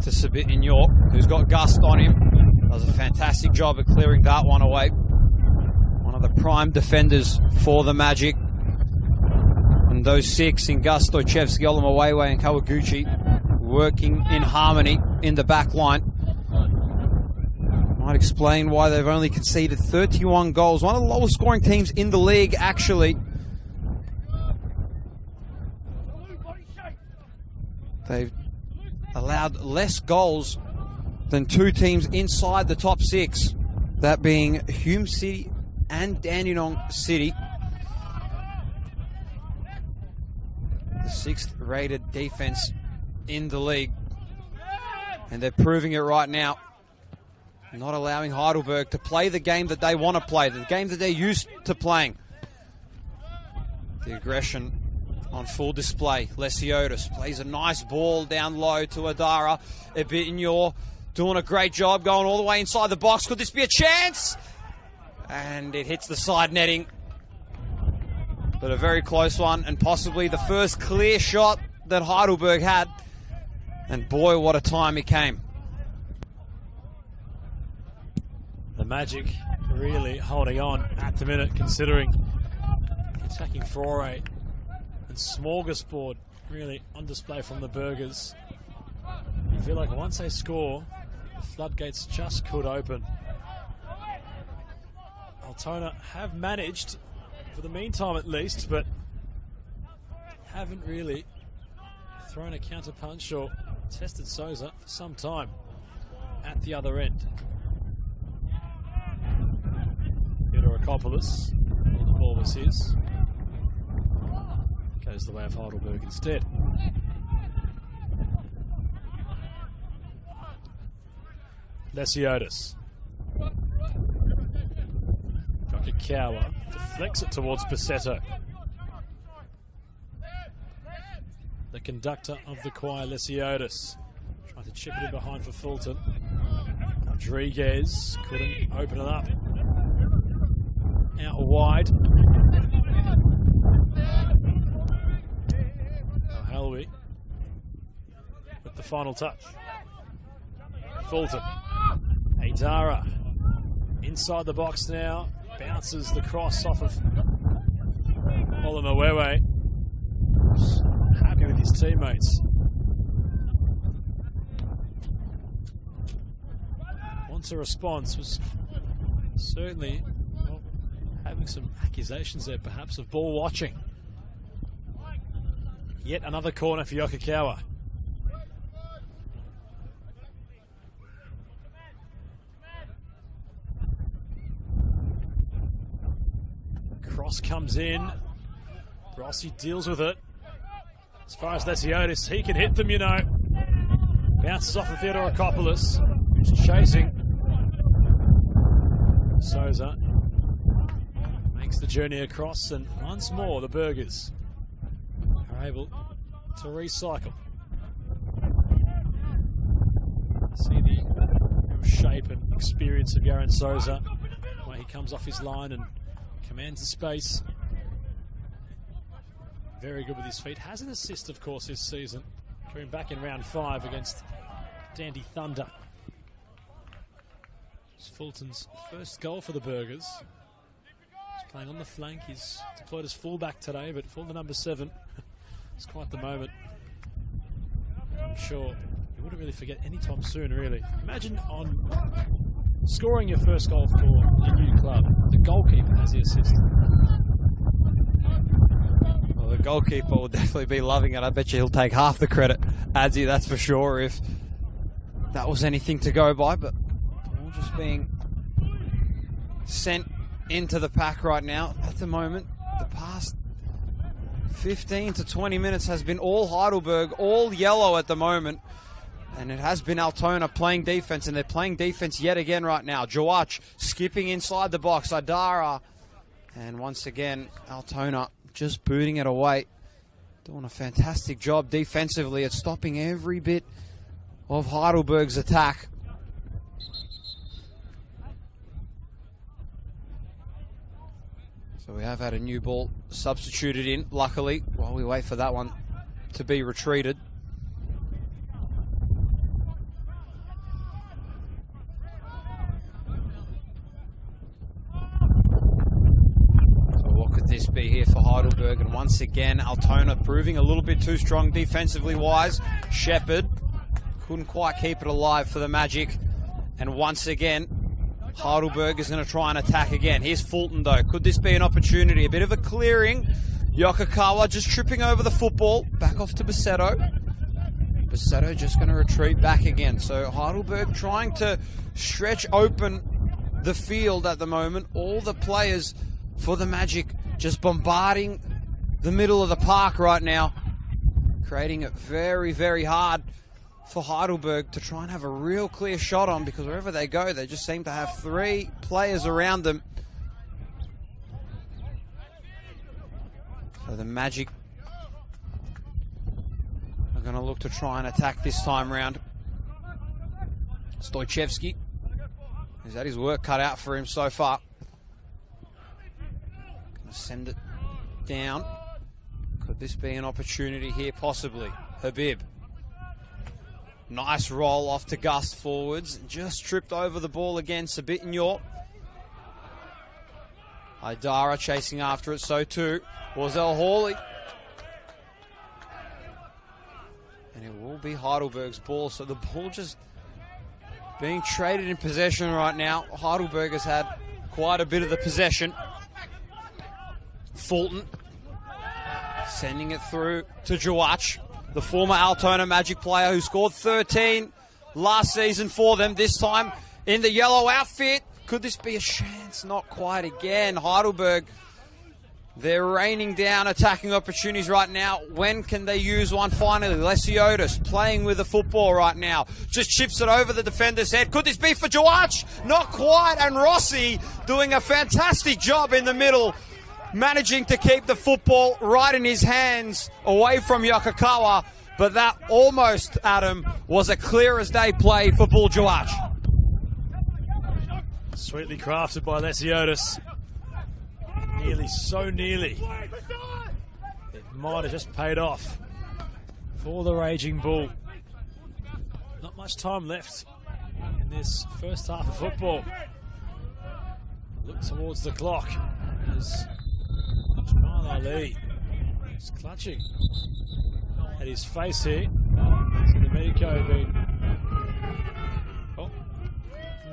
to Sabit York, who's got Gust on him. Does a fantastic job at clearing that one away. One of the prime defenders for the Magic. And those 6 in Gus, Stoichevsky, Olomawewe and Kawaguchi working in harmony in the back line. Might explain why they've only conceded 31 goals. One of the lowest scoring teams in the league, actually. They've allowed less goals than 2 teams inside the top 6. That being Hume City and Dandenong City. The 6th rated defense in the league, and they're proving it right now, not allowing Heidelberg to play the game that they want to play, the game that they're used to playing. The aggression on full display. Lesiotis plays a nice ball down low to Adara. Ebitnyor doing a great job going all the way inside the box. Could this be a chance? And it hits the side netting. But a very close one, and possibly the first clear shot that Heidelberg had. And boy, what a time it came. The Magic really holding on at the minute, considering the attacking foray and smorgasbord really on display from the Burgers. You feel like once they score, the floodgates just could open. Altona have managed, for the meantime at least, but haven't really thrown a counter punch or tested Souza for some time at the other end. Theodorakopoulos, well, the ball was his. Goes the way of Heidelberg instead. Lesiotis. Yokokawa. Deflects it towards Basetto. The conductor of the choir, Lesiotis. Trying to chip it in behind for Fulton. Rodriguez couldn't open it up. Out wide. Helwig with the final touch. Fulton. Adara inside the box now. Bounces the cross off of Olamawewe. Happy with his teammates. Wants a response. Was certainly having some accusations there perhaps of ball watching. Yet another corner for Yokokawa. Cross comes in. Rossi deals with it. As far as Lesiotis, he can hit them, you know. Bounces off of Theodorakopoulos, who's chasing. Souza makes the journey across, and once more the Burgers are able to recycle. See the real shape and experience of Yaron Souza, where he comes off his line and commands the space. Very good with his feet. Has an assist, of course, this season. Coming back in round 5 against Dandy Thunder. It's Fulton's first goal for the Burgers. He's playing on the flank. He's deployed as fullback today, but for the number 7, it's quite the moment. I'm sure you wouldn't really forget anytime soon, really. Imagine on scoring your first goal for your new club, the goalkeeper has the assist. Well, the goalkeeper will definitely be loving it. I bet you he'll take half the credit, Adzi, that's for sure, if that was anything to go by. But all just being sent into the pack right now. At the moment, the past 15 to 20 minutes has been all Heidelberg, all yellow at the moment. And it has been Altona playing defense, and they're playing defense yet again right now. Jawach skipping inside the box. Adara. And once again, Altona just booting it away. Doing a fantastic job defensively at stopping every bit of Heidelberg's attack. So we have had a new ball substituted in, luckily, while we wait for that one to be retreated. This be here for Heidelberg, and once again Altona proving a little bit too strong defensively wise. Shepherd couldn't quite keep it alive for the Magic, and once again Heidelberg is going to try and attack again. Here's Fulton though. Could this be an opportunity? A bit of a clearing. Yokokawa just tripping over the football. Back off to Basetto. Basetto just going to retreat back again. So Heidelberg trying to stretch open the field at the moment. All the players for the Magic just bombarding the middle of the park right now, creating it very, very hard for Heidelberg to try and have a real clear shot on, because wherever they go, they just seem to have 3 players around them. So the Magic are going to look to try and attack this time round. Stojcevski has had his work cut out for him so far. Send it down. Could this be an opportunity here? Possibly. Habib. Nice roll off to Gust forwards. Just tripped over the ball again. Sabitnyor. Idara chasing after it. So too was El Hawley. And it will be Heidelberg's ball. So the ball just being traded in possession right now. Heidelberg has had quite a bit of the possession. Fulton sending it through to Jawach, the former Altona Magic player who scored 13 last season for them, this time in the yellow outfit. Could this be a chance? Not quite again. Heidelberg They're raining down attacking opportunities right now. When can they use one finally? Lesiotis playing with the football right now. Just chips it over the defender's head. Could this be for Joach? Not quite. And Rossi doing a fantastic job in the middle, managing to keep the football right in his hands away from Yokokawa. But that almost, Adam, was a clear as day play for Bull Joach. Sweetly crafted by Lesiotis. Nearly, so nearly. It might have just paid off for the Raging Bull. Not much time left in this first half of football. Look towards the clock as Jamal Ali is clutching at his face here. So the Medico been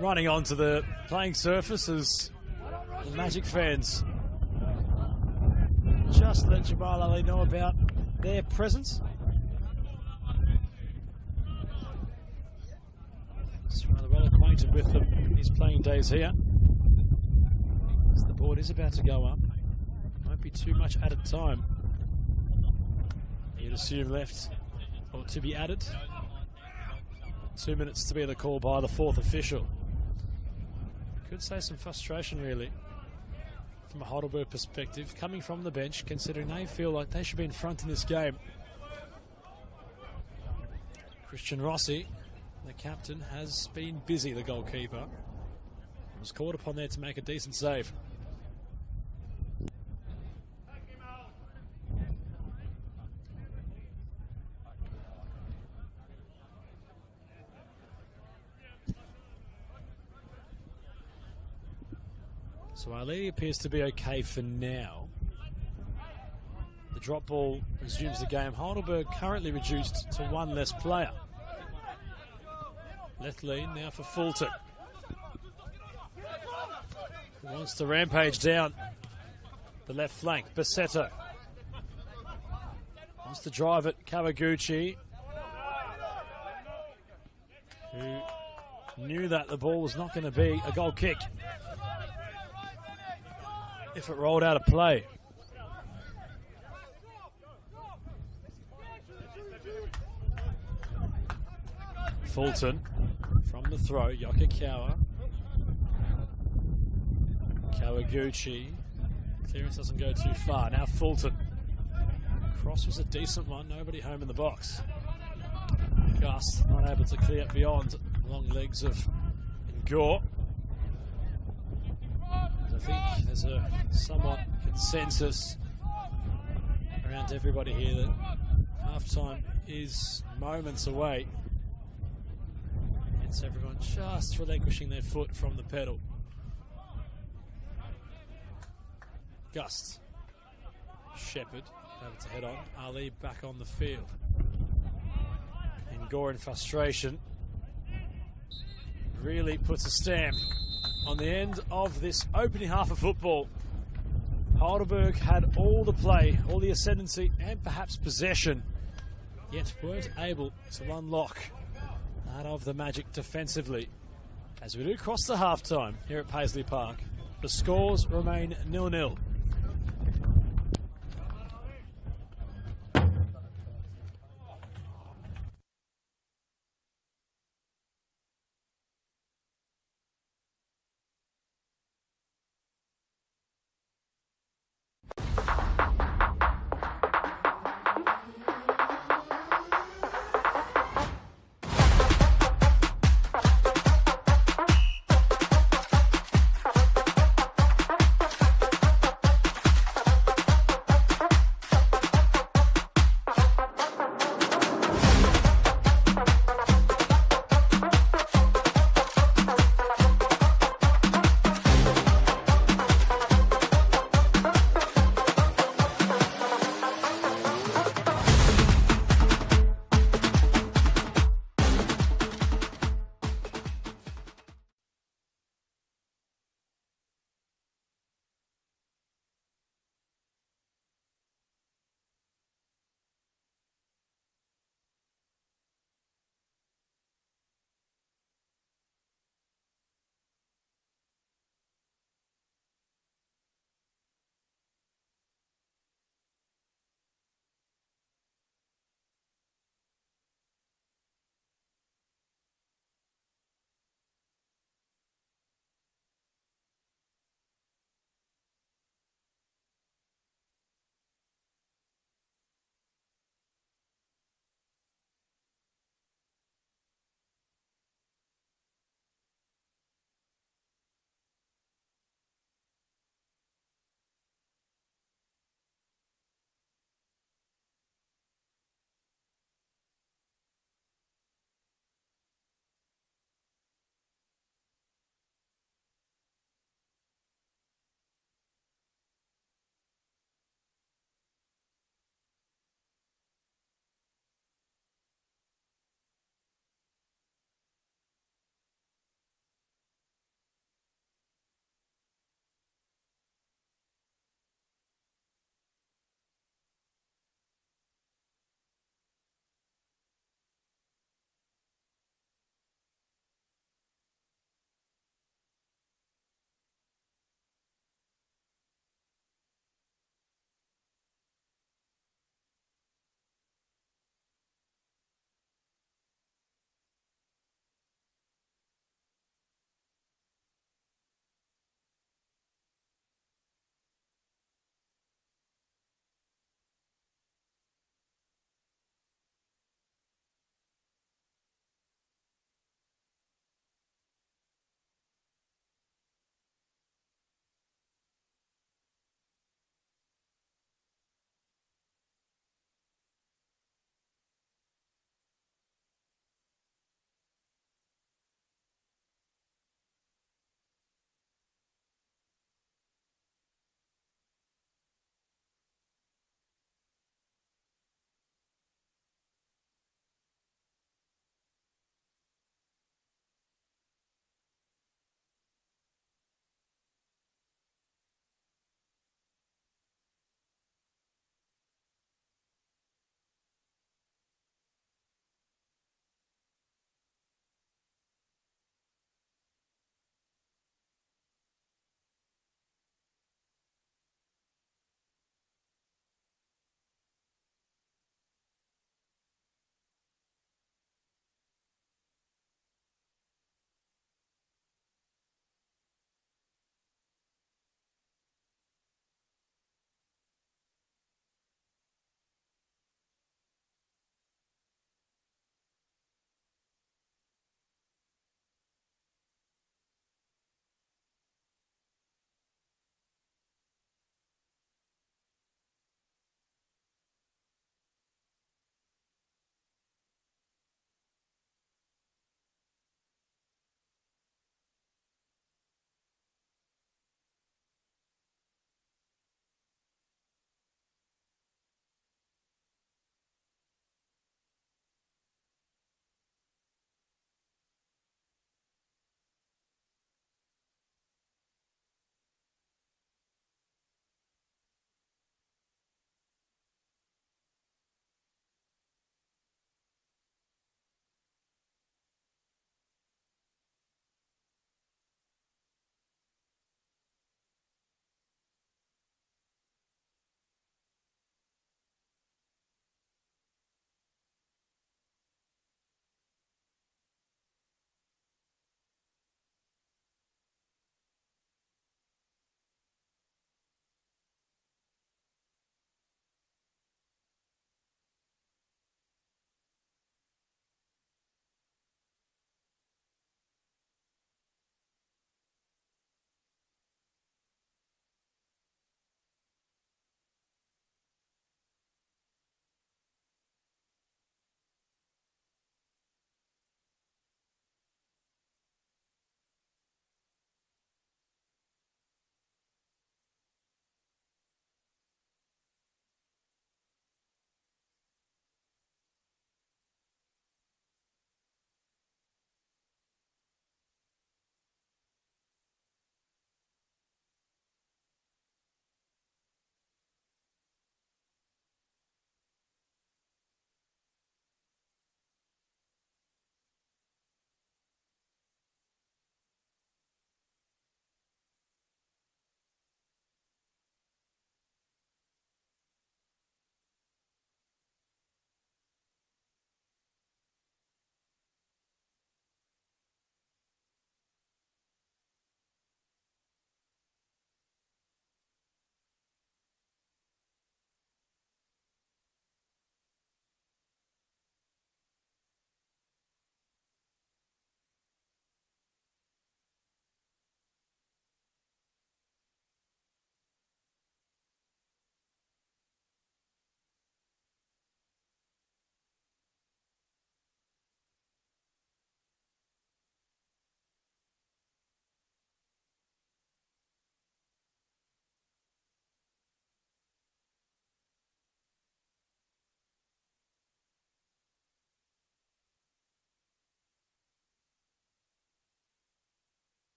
running onto the playing surface as the Magic fans just let Jamal Ali know about their presence. He's rather well acquainted with them in his playing days here. As the board is about to go up. Won't be too much added time. You'd assume left, or to be added. 2 minutes to be the call by the fourth official. Could say some frustration really from a Heidelberg perspective, coming from the bench, considering they feel like they should be in front in this game. Christian Rossi, the captain, has been busy, the goalkeeper. Was called upon there to make a decent save. So Ali appears to be okay for now. The drop ball resumes the game. Heidelberg currently reduced to one less player. Left lean now for Fulton. Who wants to rampage down the left flank. Bassetto wants to drive it. Kawaguchi, who knew that the ball was not going to be a goal kick if it rolled out of play. Fulton from the throw. Yokokawa. Kawaguchi. Clearance doesn't go too far. Now Fulton. Cross was a decent one. Nobody home in the box. Gus not able to clear it beyond long legs of Ngor. I think there's a somewhat consensus around everybody here that halftime is moments away. It's everyone just relinquishing their foot from the pedal. Gust. Shepherd able to head on. Ali back on the field. And Gore in frustration really puts a stamp on the end of this opening half of football. Heidelberg had all the play, all the ascendancy, and perhaps possession, yet weren't able to unlock out of the Magic defensively. As we do cross the halftime here at Paisley Park, the scores remain 0-0.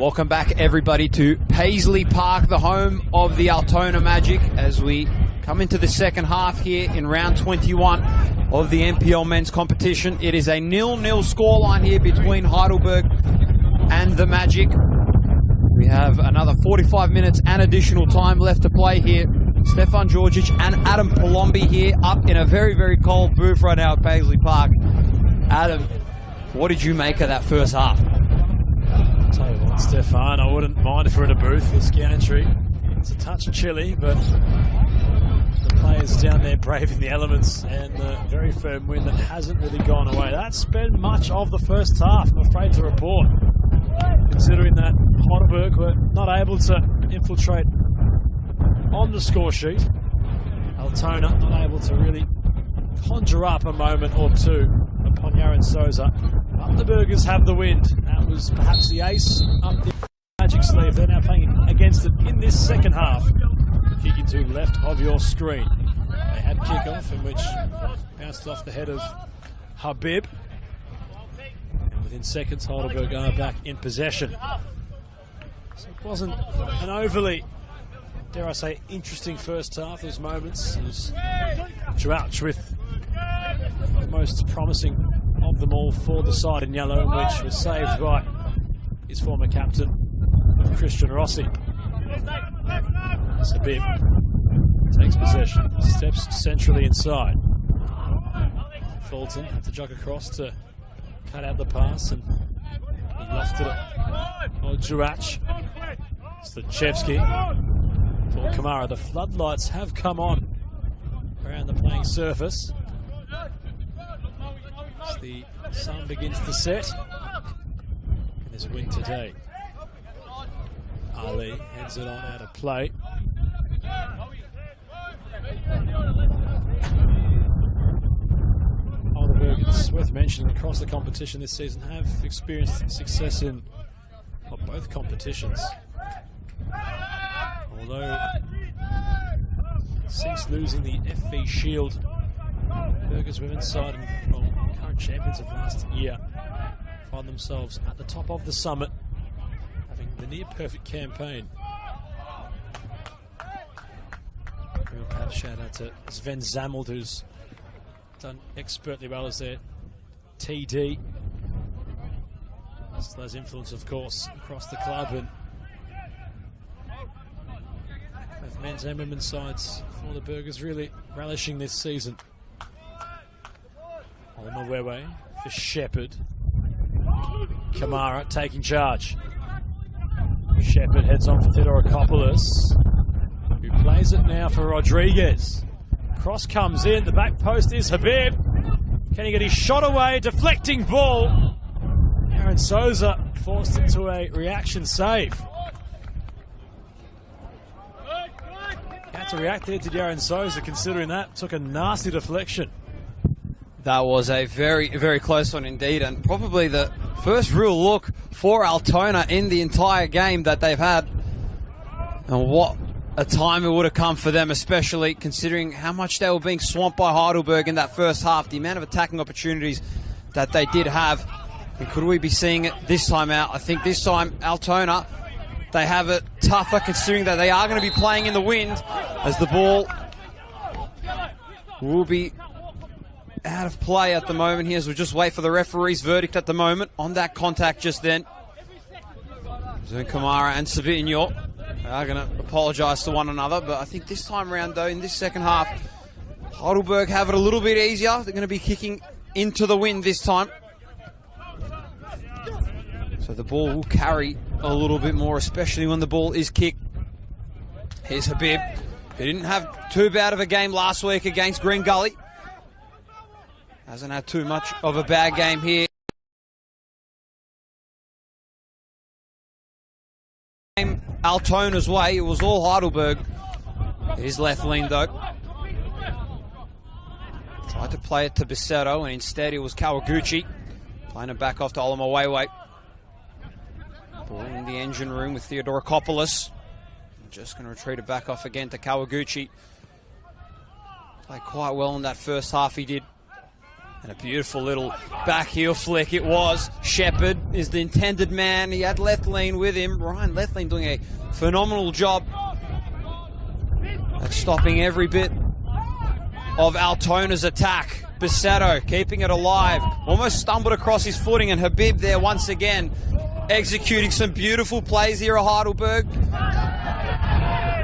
Welcome back, everybody, to Paisley Park, the home of the Altona Magic, as we come into the second half here in round 21 of the NPL men's competition. It is a 0-0 scoreline here between Heidelberg and the Magic. We have another 45 minutes and additional time left to play here. Stefan Georgic and Adam Palombi here up in a very, very cold booth right now at Paisley Park. Adam, what did you make of that first half? I'll tell you what, Stefan, I wouldn't mind if we're in a booth this gantry. It's a touch chilly, but the players down there braving the elements and the very firm wind that hasn't really gone away. That's been much of the first half, I'm afraid to report. Considering that Heidelberg were not able to infiltrate on the score sheet, Altona not able to really conjure up a moment or two upon Yaron Souza. But the Burgers have the wind. That was perhaps the ace up the Magic sleeve. They're now playing against it in this second half. Kicking to left of your screen. They had kickoff in which bounced off the head of Habib. And within seconds, Heidelberg are back in possession. So it wasn't an overly, dare I say, interesting first half. There's moments. There's Jouch with the most promising of them all for the side in yellow, which was saved by his former captain of Christian Rossi. Sabib takes possession, steps centrally inside. Fulton had to jog across to cut out the pass, and he lofted it. Oh, Jouch. Stachevsky for Kamara. The floodlights have come on around the playing surface as the sun begins to set in this winter day. Ali heads it on out of play. Heidelberg, it's worth mentioning, across the competition this season have experienced success in both competitions. Although since losing the FV Shield, Burgers women's side and current champions of last year find themselves at the top of the summit, having the near perfect campaign. Real perhaps shout out to Sven Zameld, who's done expertly well as their TD. Still has influence, of course, across the club, and both men's and women's sides for the Burgers really relishing this season. Olmawewe for Shepherd. Kamara taking charge. Shepherd heads on for Theodorakopoulos, who plays it now for Rodriguez. Cross comes in, the back post is Habib. Can he get his shot away? Deflecting ball. Yaron Souza forced into a reaction save. Had to react there to Yaron Souza, considering that took a nasty deflection. That was a very, very close one indeed, and probably the first real look for Altona in the entire game that they've had. And what a time it would have come for them, especially considering how much they were being swamped by Heidelberg in that first half, the amount of attacking opportunities that they did have. And could we be seeing it this time out? I think this time Altona, they have it tougher, considering that they are going to be playing in the wind, as the ball will be out of play at the moment here, as we just wait for the referee's verdict at the moment on that contact just then. Zun Kamara and Savigno are going to apologise to one another, but I think this time around, though, in this second half, Heidelberg have it a little bit easier. They're going to be kicking into the wind this time, so the ball will carry a little bit more, especially when the ball is kicked. Here's Habib, who didn't have too bad of a game last week against Green Gully. Hasn't had too much of a bad game here. Altona's way, it was all Heidelberg. His left lean, though. Tried to play it to Bisetto, and instead it was Kawaguchi playing it back off to Olmawewe. Ball in the engine room with Theodorakopoulos. Just going to retreat it back off again to Kawaguchi. Played quite well in that first half, he did. And a beautiful little back heel flick it was. Shepherd is the intended man. He had Lethlean with him. Ryan Lethlean doing a phenomenal job at stopping every bit of Altona's attack. Bisetto keeping it alive. Almost stumbled across his footing, and Habib there once again executing some beautiful plays here at Heidelberg.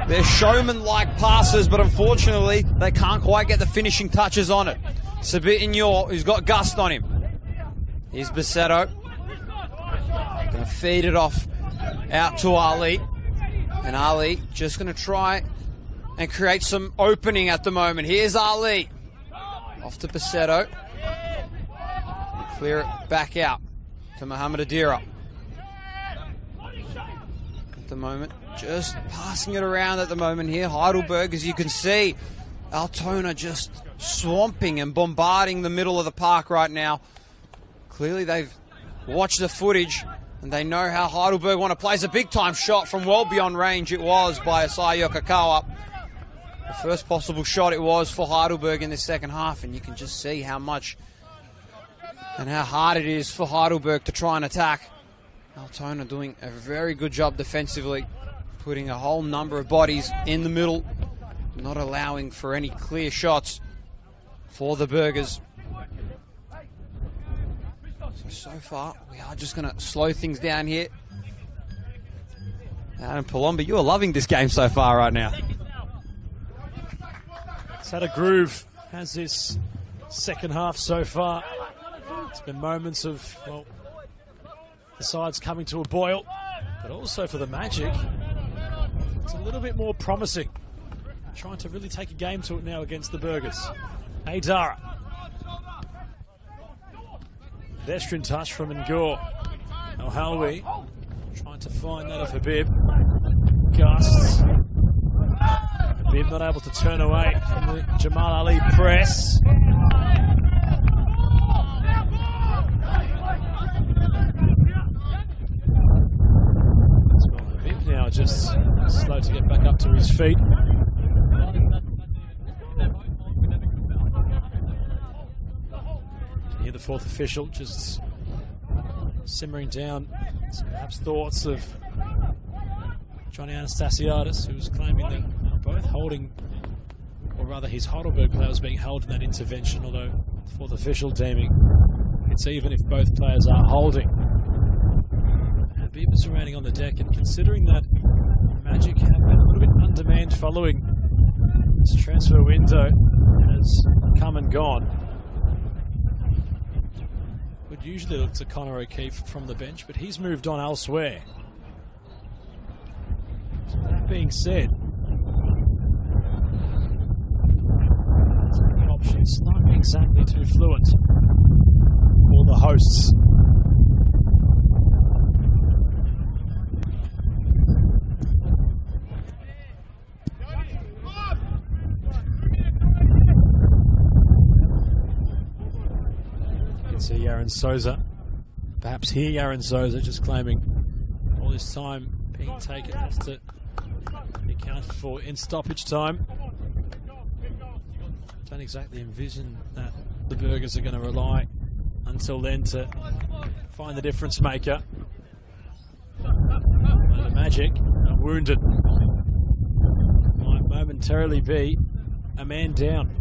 They're showman-like passes, but unfortunately they can't quite get the finishing touches on it. Sabitinyor, who's got gust on him. Here's Bisetto. Going to feed it off out to Ali. And Ali just going to try and create some opening at the moment. Here's Ali. Off to Bisetto. Clear it back out to Mohamed Adira. At the moment, just passing it around at the moment here. Heidelberg, as you can see, Altona just swamping and bombarding the middle of the park right now. Clearly they've watched the footage and they know how Heidelberg want to play. It's a big time shot from well beyond range. It was by Asai Yokokawa. The first possible shot it was for Heidelberg in the second half, and you can just see how much and how hard it is for Heidelberg to try and attack. Altona doing a very good job defensively, putting a whole number of bodies in the middle, not allowing for any clear shots for the Burgers. So far, we are just going to slow things down here. Adam Palombi, you are loving this game so far right now. It's had a groove, has this second half so far. It's been moments of, well, the sides coming to a boil, but also for the Magic, it's a little bit more promising. Trying to really take a game to it now against the Burgers. Adara. Pedestrian touch from Ngor. Al-Halwi trying to find that of Habib. Gusts. Habib not able to turn away from the Jamal Ali press. Well, Habib now just slow to get back up to his feet. Here the fourth official just simmering down some perhaps thoughts of Johnny Anastasiadis, who was claiming that both holding, or rather his Heidelberg player was being held in that intervention, although the fourth official deeming it's even if both players are holding. Habib is remaining on the deck, and considering that Magic have been a little bit undermanned following this transfer window has come and gone, would usually look to Connor O'Keefe from the bench, but he's moved on elsewhere. So that being said, the options not exactly too fluent for the hosts. See Yaron Souza, perhaps here Yaron Souza just claiming all this time being taken has to be accounted for in stoppage time. Don't exactly envision that the Burgers are going to rely until then to find the difference maker. And the Magic are wounded. Might momentarily be a man down.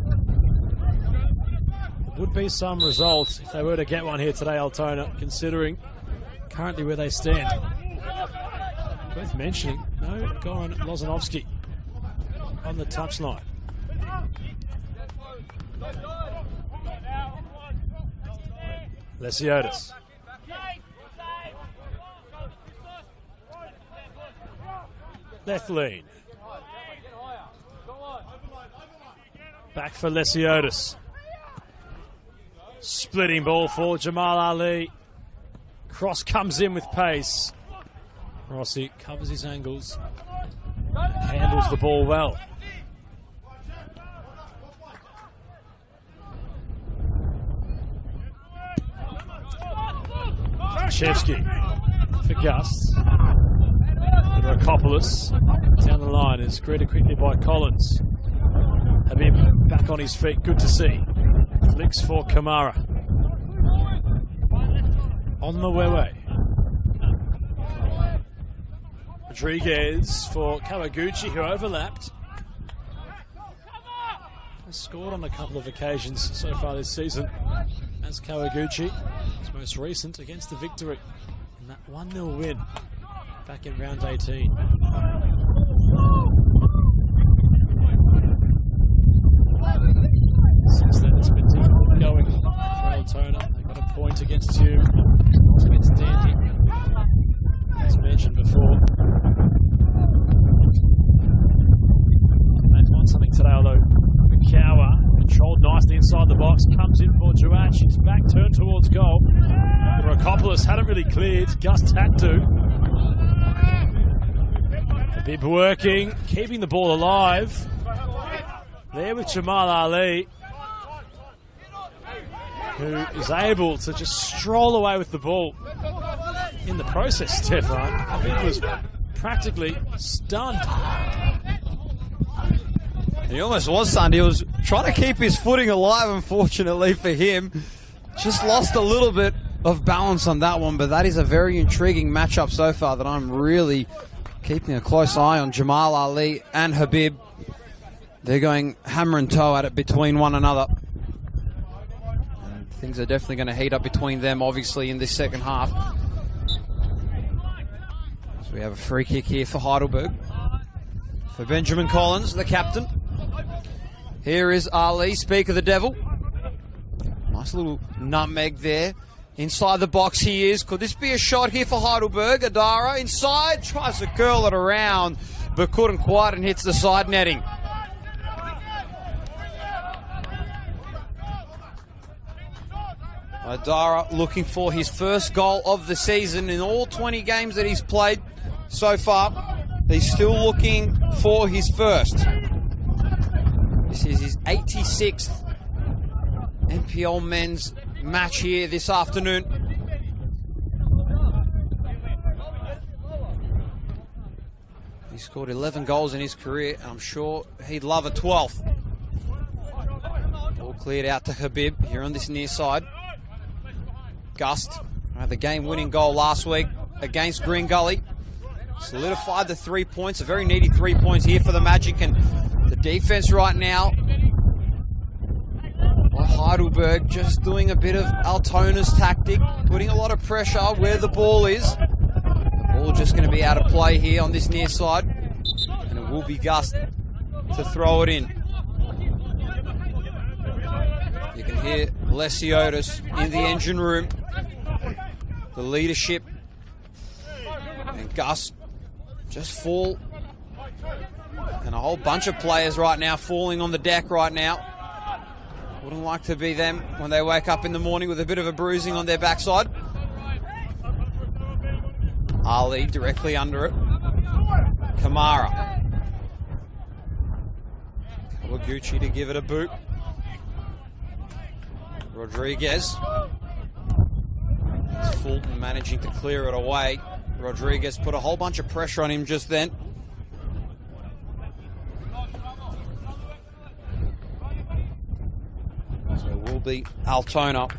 Would be some results if they were to get one here today, Altona, considering currently where they stand. Worth mentioning, no Goran Lozanovsky on the touchline. Lesiotis. Lethlean. Back for Lesiotis. Splitting ball for Jamal Ali. Cross comes in with pace. Rossi covers his angles and handles the ball well. Chevsky for Gus. Rakopoulos down the line is greeted quickly by Collins. Habib back on his feet, good to see. Flicks for Kamara. on the way. Rodriguez for Kawaguchi, who overlapped. Has scored on a couple of occasions so far this season as Kawaguchi. His most recent against the Victory in that 1-0 win back in round 18. Since then, it's been difficult going for Altona. They got a point against Hume, against Dandy, as mentioned before. They find something today, although Cower controlled nicely inside the box, comes in for Juach. His back turned towards goal. Rokopoulos hadn't really cleared. Gus had to. Habib working, keeping the ball alive. There with Jamal Ali, who is able to just stroll away with the ball. In the process, Stefan, I think was practically stunned. He almost was stunned. He was trying to keep his footing alive, unfortunately for him. Just lost a little bit of balance on that one, but that is a very intriguing matchup so far that I'm really keeping a close eye on. Jamal Ali and Habib. They're going hammer and toe at it between one another. And things are definitely going to heat up between them, obviously, in this second half. So we have a free kick here for Heidelberg. For Benjamin Collins, the captain. Here is Ali, speak of the devil. Nice little nutmeg there. Inside the box he is. Could this be a shot here for Heidelberg? Adara inside, tries to curl it around, but couldn't quite and hits the side netting. Adara looking for his first goal of the season in all 20 games that he's played so far. He's still looking for his first. This is his 86th NPL men's match here this afternoon. He scored 11 goals in his career, and I'm sure he'd love a 12th. All cleared out to Habib here on this near side. Gust had the game-winning goal last week against Green Gully. Solidified the 3 points, a very needy 3 points here for the Magic, and the defense right now by Heidelberg just doing a bit of Altona's tactic, putting a lot of pressure where the ball is. Ball just going to be out of play here on this near side, and it will be Gust to throw it in. You can hear Lesiotis in the engine room, the leadership, and Gus just fall, and a whole bunch of players right now falling on the deck right now. Wouldn't like to be them when they wake up in the morning with a bit of a bruising on their backside. Ali directly under it. Kamara. Kawaguchi to give it a boot. Rodriguez. It's Fulton managing to clear it away. Rodriguez put a whole bunch of pressure on him just then. So it will be Altona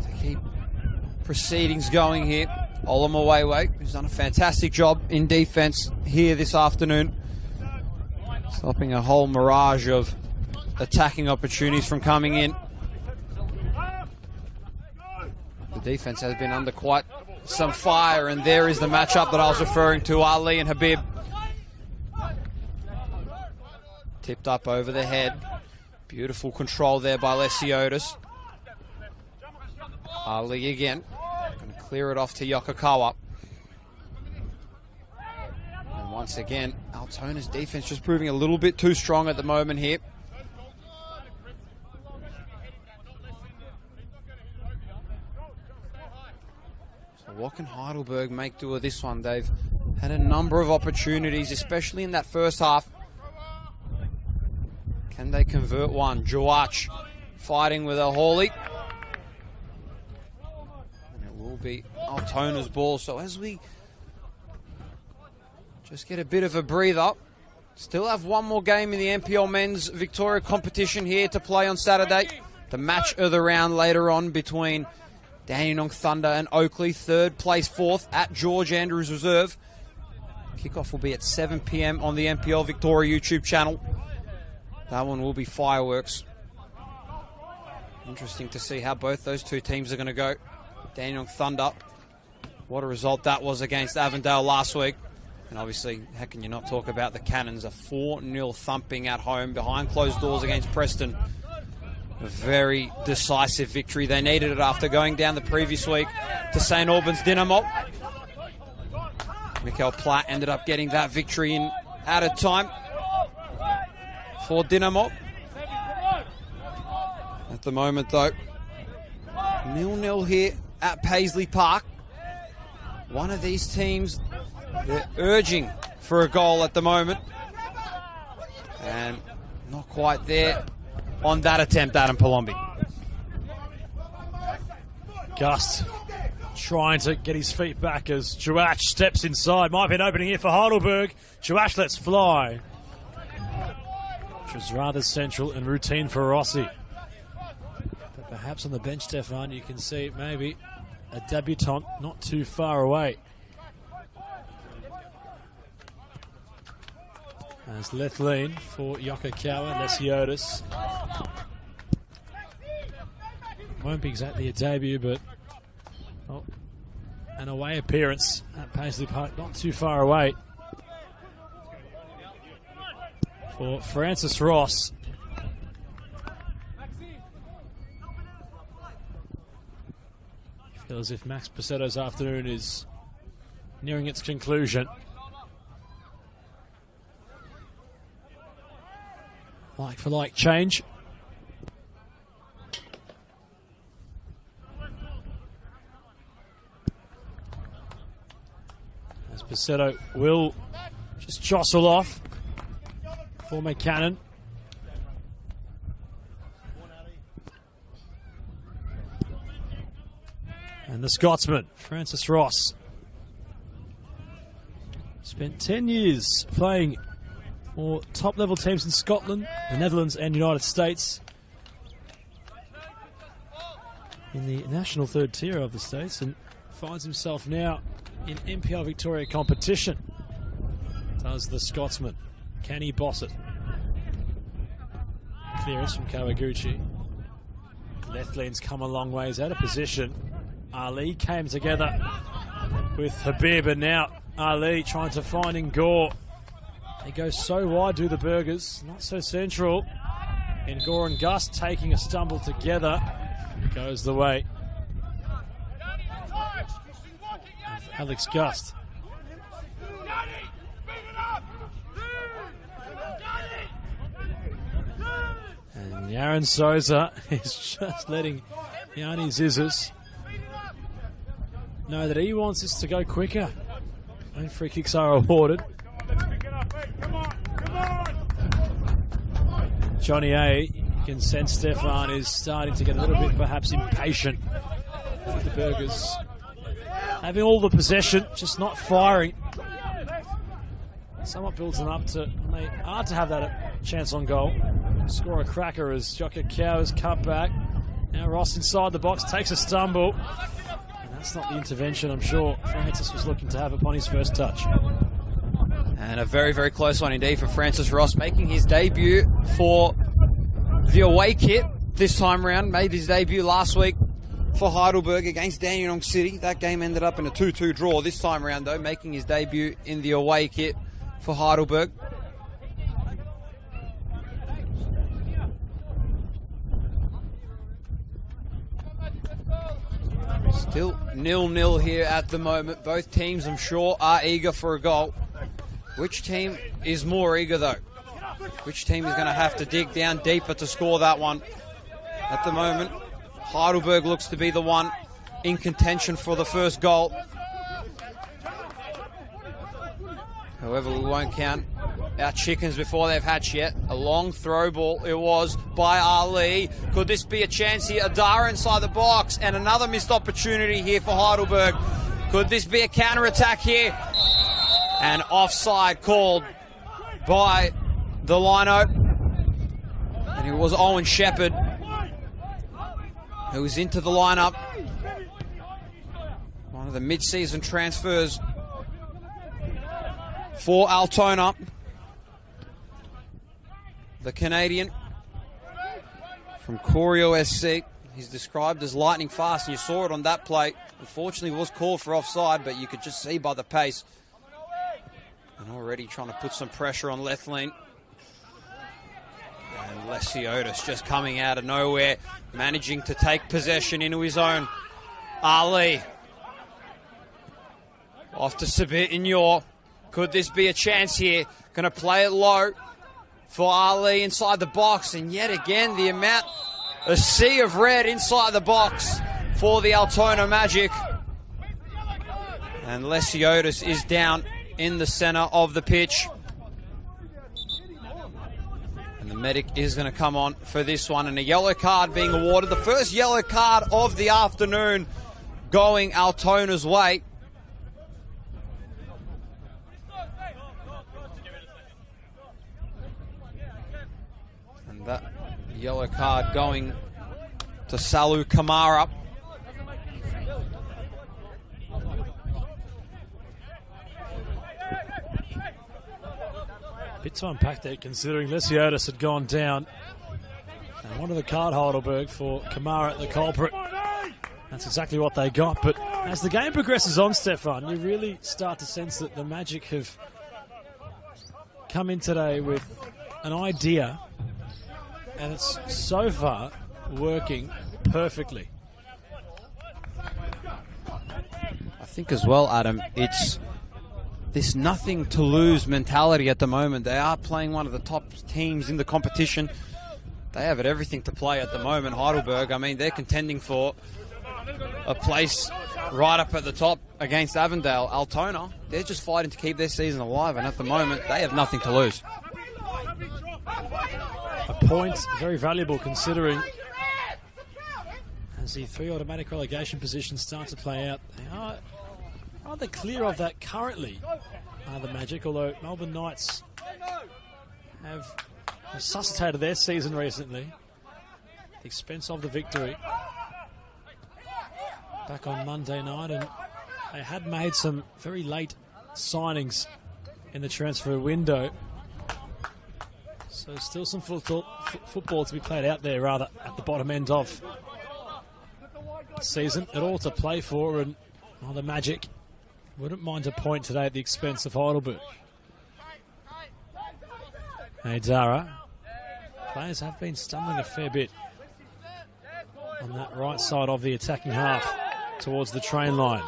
to keep proceedings going here. Olamawewe, who's done a fantastic job in defense here this afternoon, stopping a whole mirage of attacking opportunities from coming in. The defense has been under quite some fire, and there is the matchup that I was referring to, Ali and Habib. Tipped up over the head. Beautiful control there by Lesiotis. Ali again. Going to clear it off to Yokokawa. And once again, Altona's defense just proving a little bit too strong at the moment here. What can Heidelberg make do of this one? They've had a number of opportunities, especially in that first half. Can they convert one? Juach fighting with a Hawley. And it will be Altona's ball. So as we just get a bit of a breather, still have one more game in the NPL men's Victoria competition here to play on Saturday. The match of the round later on between Dandenong Thunder and Oakley. Third place fourth at George Andrews Reserve. Kickoff will be at 7 p.m. on the NPL Victoria YouTube channel. That one will be fireworks. Interesting to see how both those two teams are going to go. Dandenong Thunder, what a result that was against Avondale last week. And obviously, how can you not talk about the Cannons? A 4-0 thumping at home behind closed doors against Preston. A very decisive victory. They needed it after going down the previous week to St. Albans Dynamo. Mikael Platt ended up getting that victory in added time for Dynamo. At the moment, though, 0-0 here at Paisley Park. One of these teams, they're urging for a goal at the moment. And not quite there on that attempt, Adam Palombi. Gust trying to get his feet back as Chuach steps inside. Might be an opening here for Heidelberg. Chuach lets fly. Which was rather central and routine for Rossi. But perhaps on the bench, Stefan, you can see maybe a debutant not too far away. As Lethlean for Yokokawa, Lesiotis. Won't be exactly a debut, but an away appearance at Paisley Park, not too far away. For Francis Ross. I feel as if Max Pacetto's afternoon is nearing its conclusion. Like for like change. As Pacetto will just jostle off for McCannon. And the Scotsman, Francis Ross. Spent 10 years playing for top-level teams in Scotland, the Netherlands and United States. In the national third tier of the States, and finds himself now in NPL Victoria competition. Does the Scotsman. Can he boss it? Clearance from Kawaguchi. Lethlean's come a long ways out of position. Ali came together with Habib, and now Ali trying to find Ngor. They go so wide, do the Burgers, not so central. And Ngor and Gus taking a stumble together. Goes the way of Alex Gust. And Yaron Souza is just letting Yanni Zizis know that he wants this to go quicker. And free kicks are awarded. Johnny A, you can sense Stefan is starting to get a little bit perhaps impatient with the Burgers. Having all the possession, just not firing. Somewhat builds them up to, when they are to have that chance on goal. Score a cracker as Yokokawa's cut back. Now Ross inside the box, takes a stumble. And that's not the intervention I'm sure Francis was looking to have upon his first touch. And a very, very close one indeed for Francis Ross, making his debut for the away kit this time round. Made his debut last week for Heidelberg against Dandenong City. That game ended up in a 2-2 draw. This time round, though, making his debut in the away kit for Heidelberg. Still 0-0 here at the moment. Both teams, I'm sure, are eager for a goal. Which team is more eager, though? Which team is going to have to dig down deeper to score that one? At the moment, Heidelberg looks to be the one in contention for the first goal. However, we won't count our chickens before they've hatched yet. A long throw ball it was by Ali. Could this be a chance here? Adara inside the box, and another missed opportunity here for Heidelberg. Could this be a counter-attack here? And offside called by the lino. And it was Owen Shepherd who's into the lineup. One of the mid-season transfers for Altona. The Canadian from Corio SC. He's described as lightning fast, and you saw it on that play. Unfortunately, was called for offside, but you could just see by the pace. And already trying to put some pressure on Lethlean. And Lesiotis just coming out of nowhere, managing to take possession into his own. Ali. Off to Sabit Ignore. Could this be a chance here? Going to play it low for Ali inside the box. And yet again, the amount, a sea of red inside the box for the Altona Magic. And Lesiotis is down in the center of the pitch. And the medic is going to come on for this one. And a yellow card being awarded. The first yellow card of the afternoon going Altona's way. And that yellow card going to Salu Kamara. Bit to unpack there, considering Lesiotis had gone down. And one of the card Heidelberg for Kamara, the culprit. That's exactly what they got. But as the game progresses on, Stefan, you really start to sense that the Magic have come in today with an idea, and it's so far working perfectly. I think as well, Adam, it's this nothing to lose mentality at the moment. They are playing one of the top teams in the competition. They have everything to play at the moment. Heidelberg, I mean, they're contending for a place right up at the top against Avondale. Altona, they're just fighting to keep their season alive, and at the moment, they have nothing to lose. A point very valuable, considering as the 3 automatic relegation positions start to play out, they are rather clear of that currently, the Magic, although Melbourne Knights have resuscitated their season recently at the expense of the victory back on Monday night, and they had made some very late signings in the transfer window. So still some football to be played out there, rather, at the bottom end of the season. It all to play for, and the Magic wouldn't mind a point today at the expense of Heidelberg. Dara. Players have been stumbling a fair bit on that right side of the attacking half towards the train line.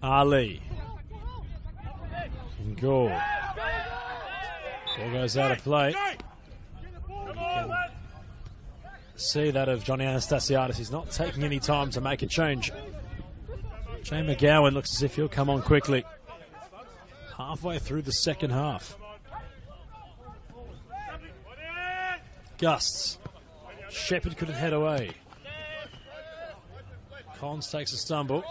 Ali. And Gore. Ball goes out of play. You can see that of Johnny Anastasiadis. He's not taking any time to make a change. Jay McGowan looks as if he'll come on quickly. Halfway through the second half. Gusts. Shepherd couldn't head away. Collins takes a stumble.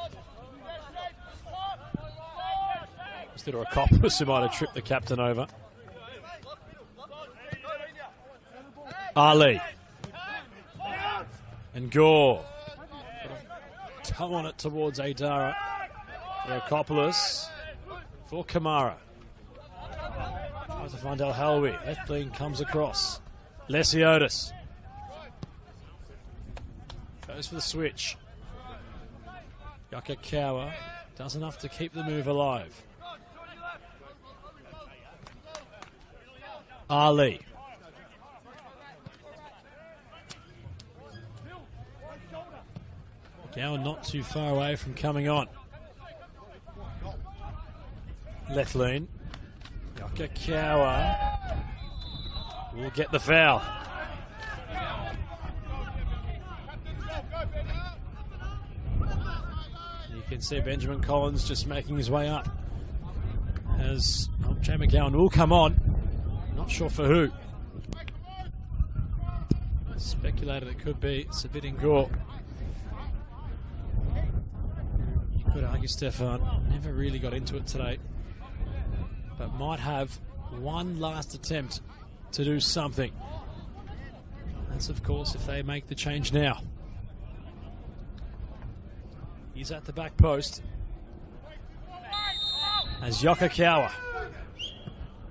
Instead of a Coppus who might have tripped the captain over. Ali. And Gore. Toe on it towards Adara. Rokopoulos for Kamara. Tries to find El Halwi. Lethlean comes across. Lesiotis. Goes for the switch. Yakakawa does enough to keep the move alive. Ali. Gowan not too far away from coming on. Lethlean. Yakakawa will get the foul. You can see Benjamin Collins just making his way up as Jay McGowan will come on. Not sure for who. Speculated it could be Sabit Gore. You Could argue Stefan never really got into it today, but might have one last attempt to do something. That's, of course, if they make the change now. He's at the back post as Yokokawa.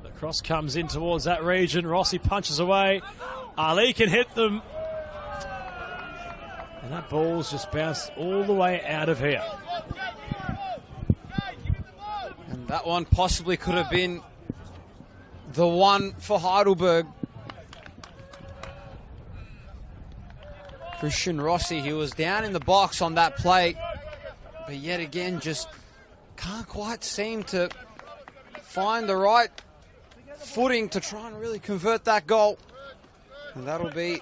The cross comes in towards that region. Rossi punches away. Ali can hit them. And that ball's just bounced all the way out of here. And that one possibly could have been the one for Heidelberg. Christian Rossi, he was down in the box on that play, but yet again just can't quite seem to find the right footing to try and really convert that goal. And that'll be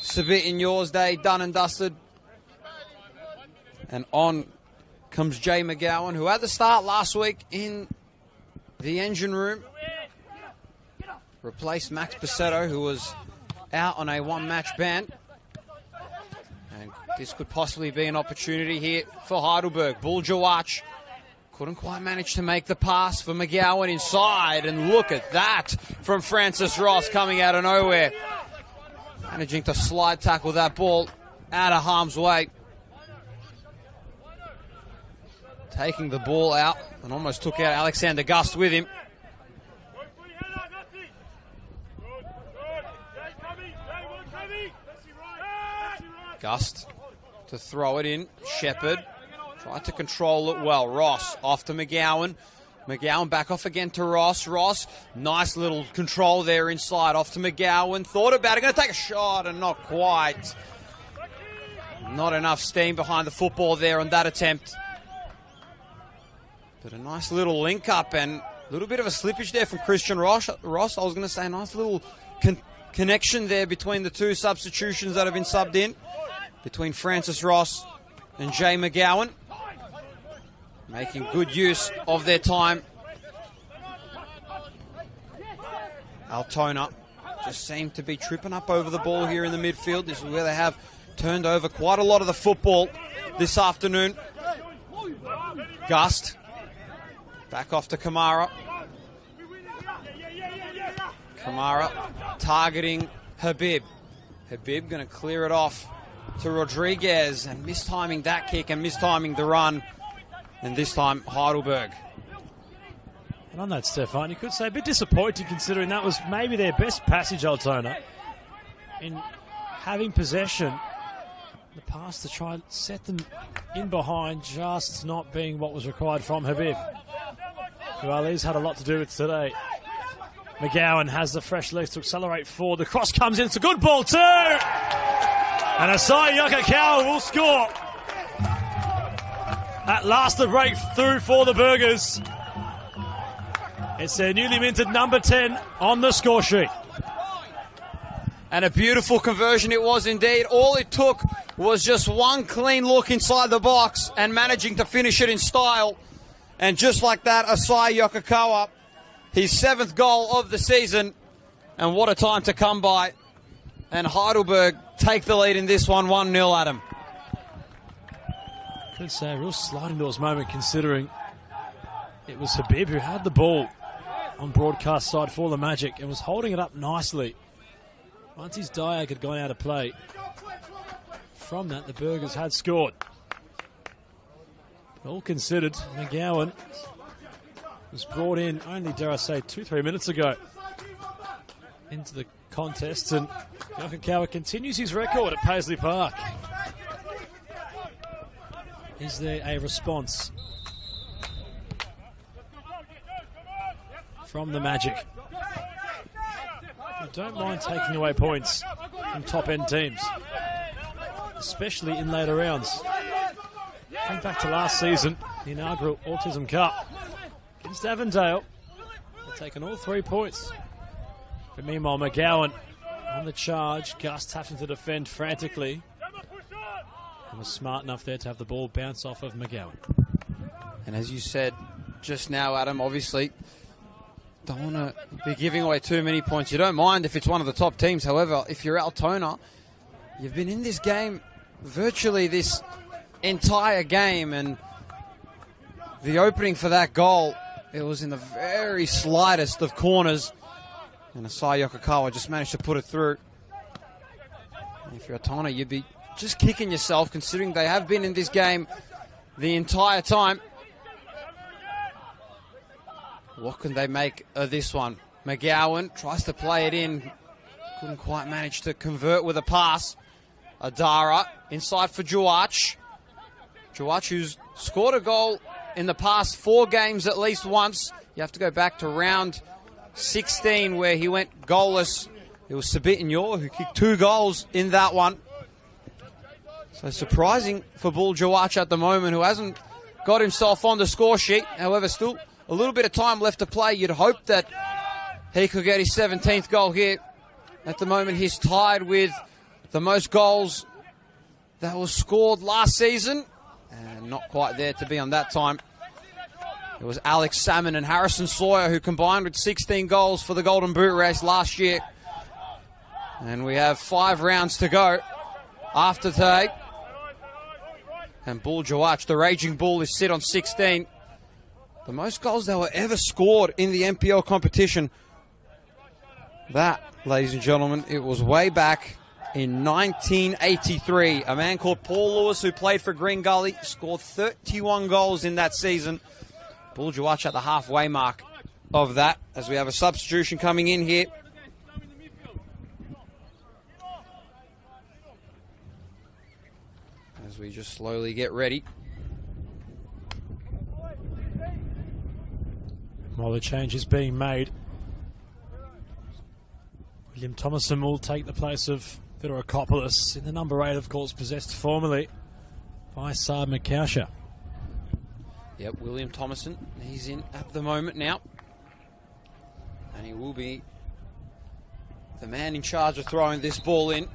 Sabit in yours day, done and dusted. And on comes Jay McGowan, who had the start last week in the engine room. Replaced Max Bassetto, who was out on a one-match ban. And this could possibly be an opportunity here for Heidelberg. Buljawach couldn't quite manage to make the pass for McGowan inside. And look at that from Francis Ross coming out of nowhere. Managing to slide tackle that ball out of harm's way. Taking the ball out and almost took out Alexander Gust with him. Gust to throw it in. Shepherd tried to control it well. Ross off to McGowan. McGowan back off again to Ross. Ross, nice little control there inside. Off to McGowan. Thought about it. Going to take a shot and not quite. Not enough steam behind the football there on that attempt. But a nice little link up and a little bit of a slippage there from Christian Ross. I was going to say a nice little connection there between the two substitutions that have been subbed in. Between Francis Ross and Jay McGowan. Making good use of their time. Altona just seem to be tripping up over the ball here in the midfield. This is where they have turned over quite a lot of the football this afternoon. Gust. Back off to Kamara. Kamara targeting Habib. Habib going to clear it off to Rodriguez and mistiming that kick and mistiming the run. And this time Heidelberg. And on that, Stefan, you could say a bit disappointing considering that was maybe their best passage, Altona, in having possession. The pass to try and set them in behind, just not being what was required from Habib, who Ali's had a lot to do with today. McGowan has the fresh legs to accelerate forward. The cross comes in. It's a good ball too. And Asai Yokokawa will score. At last, the breakthrough for the Burgers. It's their newly minted number 10 on the score sheet. And a beautiful conversion it was indeed. All it took was just one clean look inside the box and managing to finish it in style. And just like that, Asai Yokokawa, his 7th goal of the season. And what a time to come by. And Heidelberg take the lead in this one, 1-0, Adam. Could say a real sliding doors moment considering it was Habib who had the ball on broadcast side for the Magic and was holding it up nicely. Once his diag had gone out of play, from that the Burgers had scored. All considered, McGowan was brought in only, dare I say, 2-3 minutes ago into the contest, and Yokokawa continues his record at Paisley Park. Is there a response from the Magic? I don't mind taking away points from top-end teams, especially in later rounds. Think back to last season, the inaugural Autism Cup against Avondale. They've taken all 3 points. But meanwhile, McGowan on the charge. Gust having to defend frantically. And was smart enough there to have the ball bounce off of McGowan. And as you said just now, Adam, obviously don't want to be giving away too many points. You don't mind if it's one of the top teams. However, if you're Altona, you've been in this game virtually this entire game, and the opening for that goal, it was in the very slightest of corners. And Asai Yokokawa just managed to put it through. And if you're Altona, you'd be just kicking yourself, considering they have been in this game the entire time. What can they make of this one? McGowan tries to play it in. Couldn't quite manage to convert with a pass. Adara inside for Juach. Juach, who's scored a goal in the past 4 games at least once. You have to go back to round 16 where he went goalless. It was Sabitinyor who kicked 2 goals in that one. So surprising for Bull Juach at the moment, who hasn't got himself on the score sheet. However, still a little bit of time left to play. You'd hope that he could get his 17th goal here. At the moment, he's tied with the most goals that was scored last season. And not quite there to be on that time. It was Alex Salmon and Harrison Sawyer who combined with 16 goals for the Golden Boot race last year. And we have 5 rounds to go after today. And Bull Juach, the Raging Bull, is sit on 16. The most goals that were ever scored in the NPL competition. That, ladies and gentlemen, it was way back in 1983. A man called Paul Lewis, who played for Green Gully, scored 31 goals in that season. Bull Juach at the halfway mark of that, as we have a substitution coming in here. As we just slowly get ready. While the change is being made, William Thomason will take the place of Theodorokopoulos in the number 8, of course, possessed formerly by Saab Makausha. Yep, William Thomason, he's in at the moment now. And he will be the man in charge of throwing this ball in.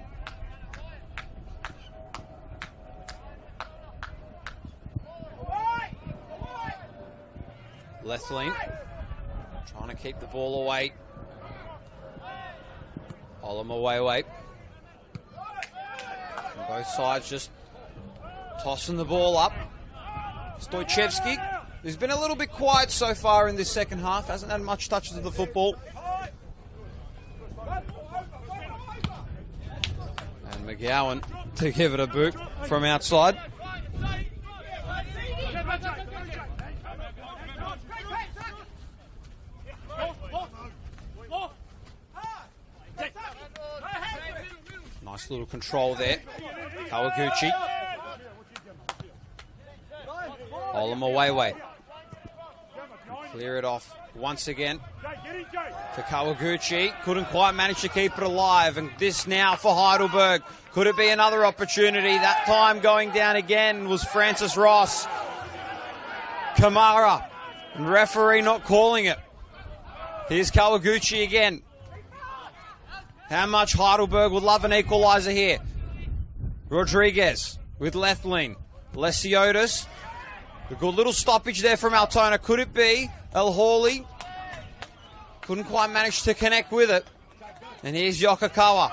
Lethlean trying to keep the ball away. Olamawewe. Both sides just tossing the ball up. Stoichevsky, who's been a little bit quiet so far in this second half, hasn't had much touches of the football. And McGowan to give it a boot from outside. Nice little control there. Kawaguchi. Olamawewe. Clear it off once again to Kawaguchi. Couldn't quite manage to keep it alive. And this now for Heidelberg. Could it be another opportunity? That time going down again was Francis Ross. Kamara. And referee not calling it. Here's Kawaguchi again. How much Heidelberg would love an equaliser here. Rodriguez with Lethlean. Lesiotis. A good little stoppage there from Altona. Could it be? El Hawley couldn't quite manage to connect with it. And here's Yokokawa.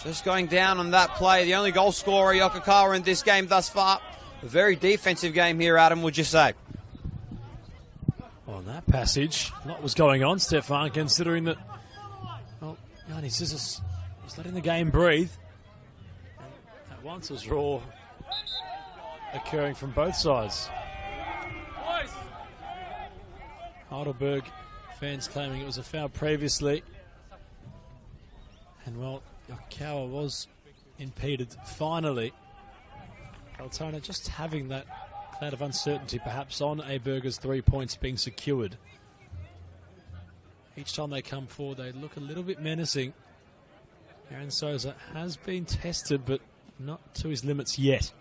Just going down on that play. The only goal scorer, Yokokawa, in this game thus far. A very defensive game here, Adam, would you say? On that passage, a lot was going on, Stefan, considering that, well, Yanni Zizis was letting the game breathe. And at once was raw occurring from both sides. Heidelberg fans claiming it was a foul previously. And, well, Yokokawa was impeded finally. Altona just having that cloud of uncertainty perhaps on Aberger's 3 points being secured. Each time they come forward, they look a little bit menacing. Aaron Souza has been tested, but not to his limits yet.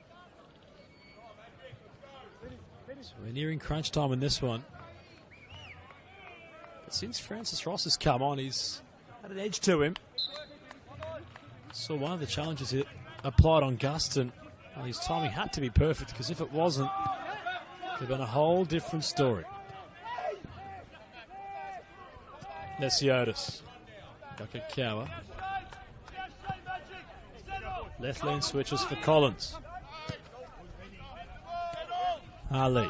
So we're nearing crunch time in this one. But since Francis Ross has come on, he's had an edge to him. Saw one of the challenges he applied on Guston. Well, his timing had to be perfect, because if it wasn't, it could have been a whole different story. Lesiotis. Yokokawa. Left lane switches for Collins. Ali.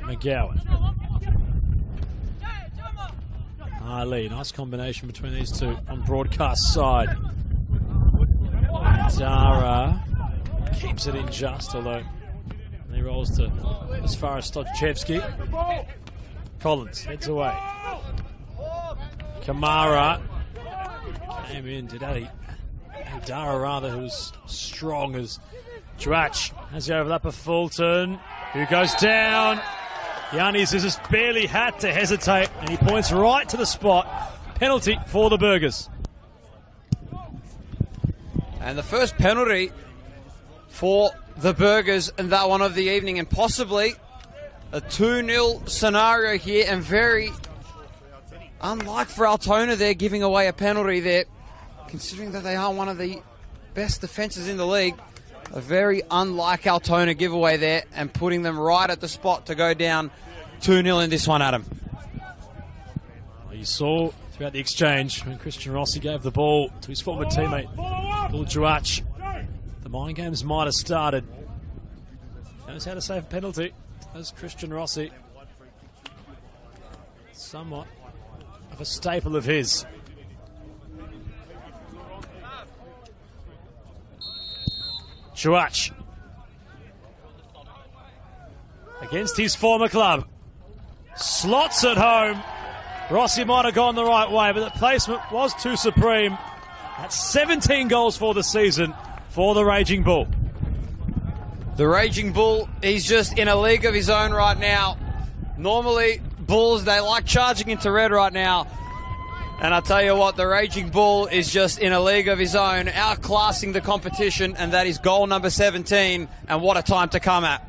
McGowan. Ali, nice combination between these two on broadcast side. Dara keeps it in just, although he rolls to as far as Stojchevsky. Collins heads away. Kamara came in, did Ali. Dara rather, who was strong as Dratch has the overlap of Fulton, who goes down. Yannis has just barely had to hesitate, and he points right to the spot. Penalty for the Burgers. And the first penalty for the Burgers in that one of the evening, and possibly a 2-0 scenario here, and very unlike for Altona, they're giving away a penalty there, considering that they are one of the best defences in the league. A very unlike Altona giveaway there, and putting them right at the spot to go down 2-0 in this one, Adam. Well, you saw throughout the exchange when Christian Rossi gave the ball to his former teammate, Paul Juach. The mind games might have started. Knows how to save a penalty, as Christian Rossi. Somewhat of a staple of his. Juach against his former club. Slots at home. Rossi might have gone the right way, but the placement was too supreme. That's 17 goals for the season for the Raging Bull. The Raging Bull, he's just in a league of his own right now. Normally, Bulls, they like charging into red right now. And I tell you what, the Raging Bull is just in a league of his own, outclassing the competition, and that is goal number 17, and what a time to come at.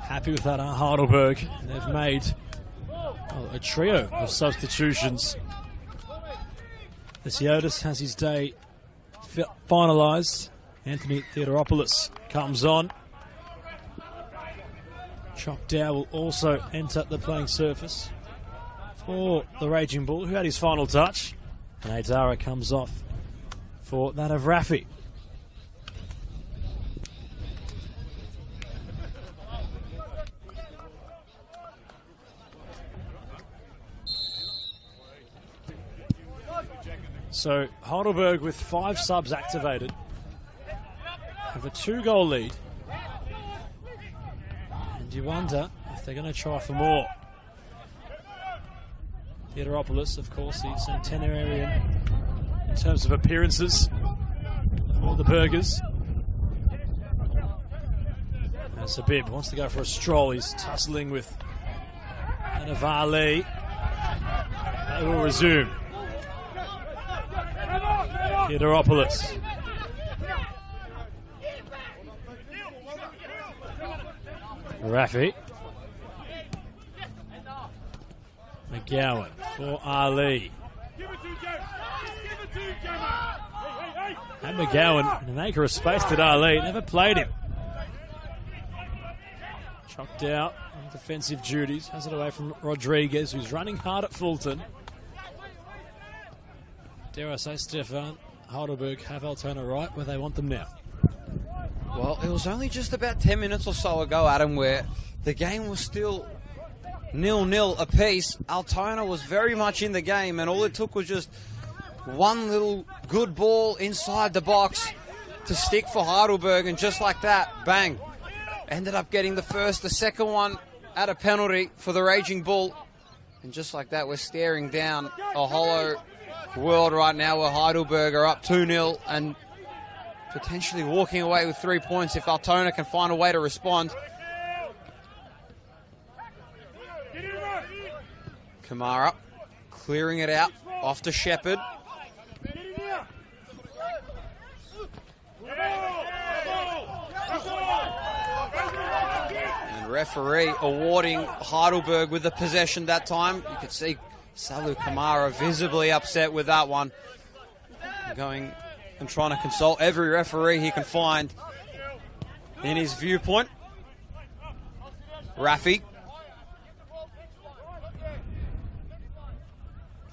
Happy with that, Heidelberg. They've made a trio of substitutions. Thesiotis has his day finalised. Anthony Theodoropoulos comes on. Chokdow will also enter the playing surface for the Raging Bull, who had his final touch. And Adara comes off for that of Rafi. So Heidelberg, with 5 subs activated, have a 2-goal lead. And you wonder if they're going to try for more. Theodoropoulos, of course, the centenarian in terms of appearances for the Burgers. And Sabib wants to go for a stroll. He's tussling with Anavali. They will resume. Theodoropoulos. Rafi. McGowan for Ali. And McGowan, in an acre of space to Ali, never played him. Chucked out on defensive duties, has it away from Rodriguez, who's running hard at Fulton. Dare I say, Stefan, Heidelberg have Altona right where they want them now. Well, it was only just about 10 minutes or so ago, Adam, where the game was still 0-0 apiece. Altona was very much in the game, and all it took was just one little good ball inside the box to stick for Heidelberg, and just like that, bang, ended up getting the first, the second one at a penalty for the Raging Bull. And just like that, we're staring down a hollow world right now where Heidelberg are up 2-0 and potentially walking away with 3 points if Altona can find a way to respond. Kamara clearing it out off to Shepherd. And referee awarding Heidelberg with the possession that time. You could see Salu Kamara visibly upset with that one. Going and trying to consult every referee he can find in his viewpoint. Rafi.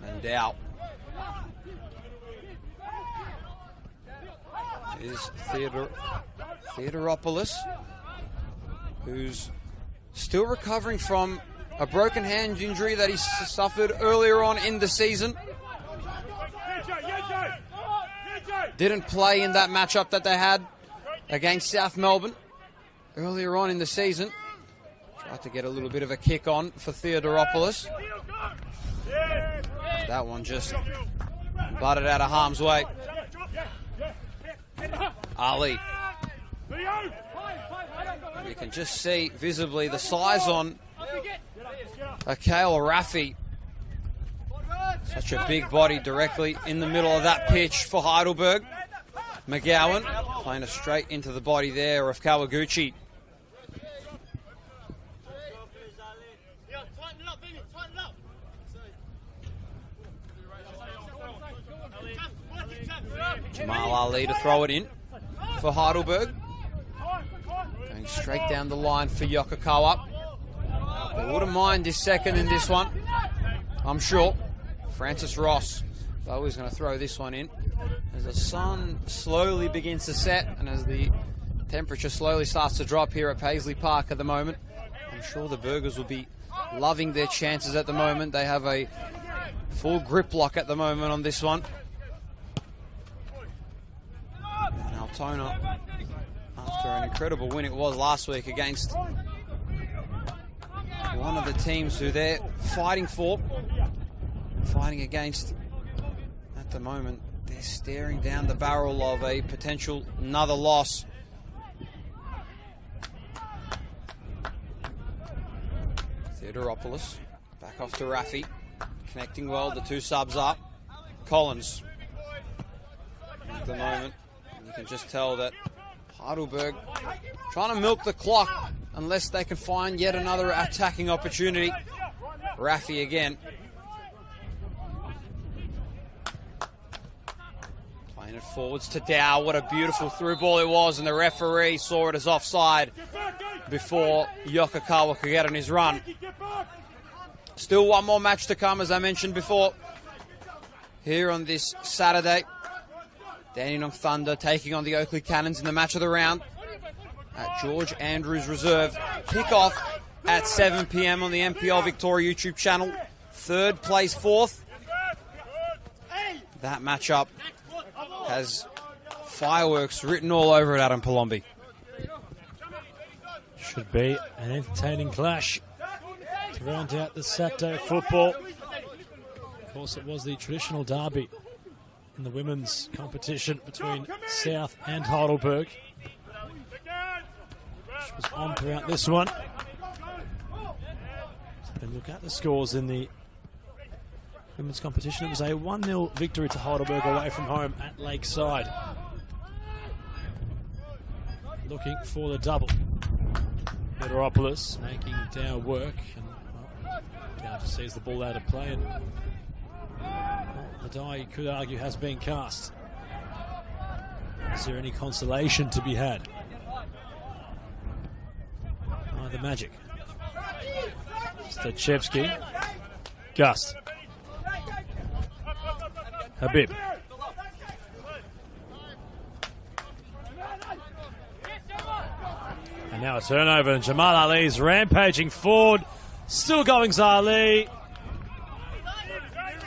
And out. Is Theodoropoulos. who's still recovering from a broken hand injury that he suffered earlier on in the season. Didn't play in that matchup that they had against South Melbourne earlier on in the season. Tried to get a little bit of a kick on for Theodoropoulos. That one just butted out of harm's way. Ali. You can just see visibly the size on Akale Raffi. Such a big body directly in the middle of that pitch for Heidelberg. McGowan playing it straight into the body there of Kawaguchi. Jamal Ali to throw it in for Heidelberg. Going straight down the line for Yokokawa. They wouldn't mind his second in this one, I'm sure. Francis Ross, though, is going to throw this one in. As the sun slowly begins to set and as the temperature slowly starts to drop here at Paisley Park at the moment, I'm sure the Burgers will be loving their chances at the moment. They have a full grip lock at the moment on this one. And Altona, after an incredible win it was last week against one of the teams who they're fighting against at the moment, they're staring down the barrel of a potential another loss. Theodoropoulos back off to Raffi, connecting well, the two subs up. Collins at the moment, you can just tell that Heidelberg trying to milk the clock unless they can find yet another attacking opportunity. Raffi again. Playing it forwards to Dow. What a beautiful through ball it was, and the referee saw it as offside before Yokokawa could get on his run. Still one more match to come, as I mentioned before, here on this Saturday. Dandenong Thunder taking on the Oakley Cannons in the match of the round at George Andrews Reserve. Kickoff at 7 p.m. on the NPL Victoria YouTube channel. Third plays fourth. That matchup has fireworks written all over it, Adam Palombi. Should be an entertaining clash to round out the Saturday football. Of course, it was the traditional derby in the women's competition between South and Heidelberg, which was on throughout this one. So then look at the scores in the women's competition. It was a 1-0 victory to Heidelberg away from home at Lakeside. Looking for the double. Theodoropoulos making Dow work, and Dow just sees the ball out of play, and the die, you could argue, has been cast. Is there any consolation to be had? The Magic. Stachevsky. Gust. Habib. And now a turnover, and Jamal Ali's rampaging forward. Still going, Zali.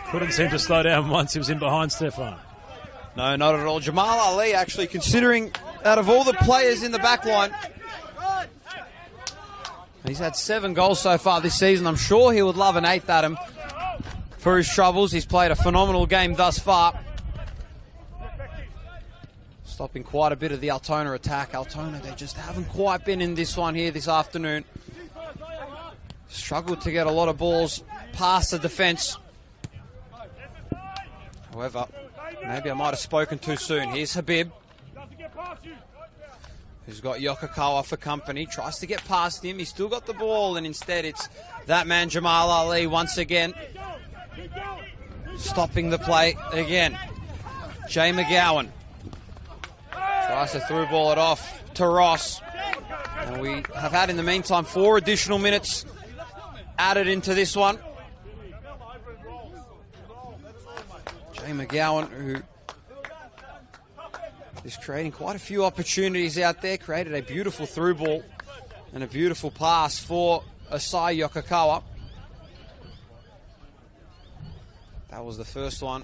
Couldn't seem to slow down once he was in behind Stefan. No, not at all. Jamal Ali, actually, considering out of all the players in the back line, he's had 7 goals so far this season. I'm sure he would love an 8th, Adam, for his troubles. He's played a phenomenal game thus far, stopping quite a bit of the Altona attack. Altona, they just haven't quite been in this one here this afternoon. Struggled to get a lot of balls past the defence. However, maybe I might have spoken too soon. Here's Habib, who's got Yokokawa for company. Tries to get past him. He's still got the ball, and instead it's that man Jamal Ali once again stopping the play again. Jay McGowan tries to through ball it off to Ross. And we have had in the meantime 4 additional minutes added into this one. Jay McGowan, who is creating quite a few opportunities out there, created a beautiful through ball And a beautiful pass for Asai Yokokawa. That was the first one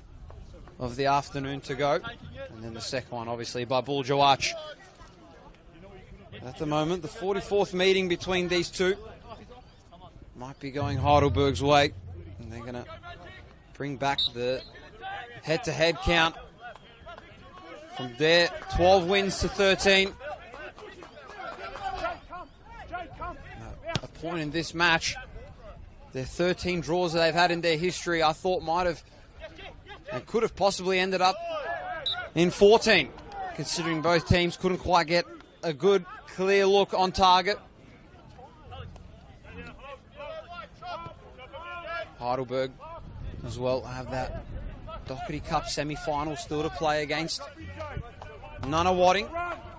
of the afternoon to go. And then the second one, obviously, by Buljawach. At the moment, the 44th meeting between these two might be going Heidelberg's way. And they're going to bring back the head-to-head count from their 12 wins to 13. A point in this match, their 13 draws that they've had in their history, I thought might have and could have possibly ended up in 14, considering both teams couldn't quite get a good, clear look on target. Heidelberg as well have that Doherty Cup semi-final still to play against Nunawading.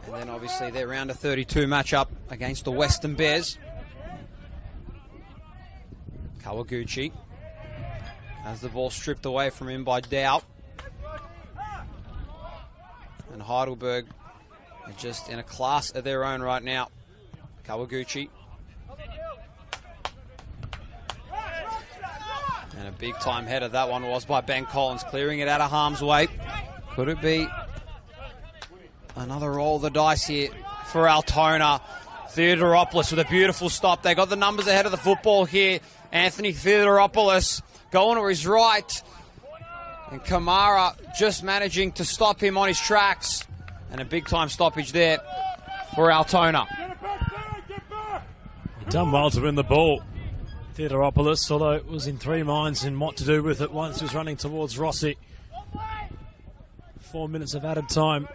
And then obviously their round of 32 matchup against the Western Bears. Kawaguchi has the ball stripped away from him by Dow. And Heidelberg are just in a class of their own right now. Kawaguchi. And a big time header that one was by Ben Collins, clearing it out of harm's way. Could it be another roll of the dice here for Altona? Theodoropoulos with a beautiful stop. They got the numbers ahead of the football here. Anthony Theodoropoulos going to his right. And Kamara just managing to stop him on his tracks. And a big time stoppage there for Altona. He done well to win the ball, Theodoropoulos, although it was in three minds in what to do with it once he was running towards Rossi. 4 minutes of added time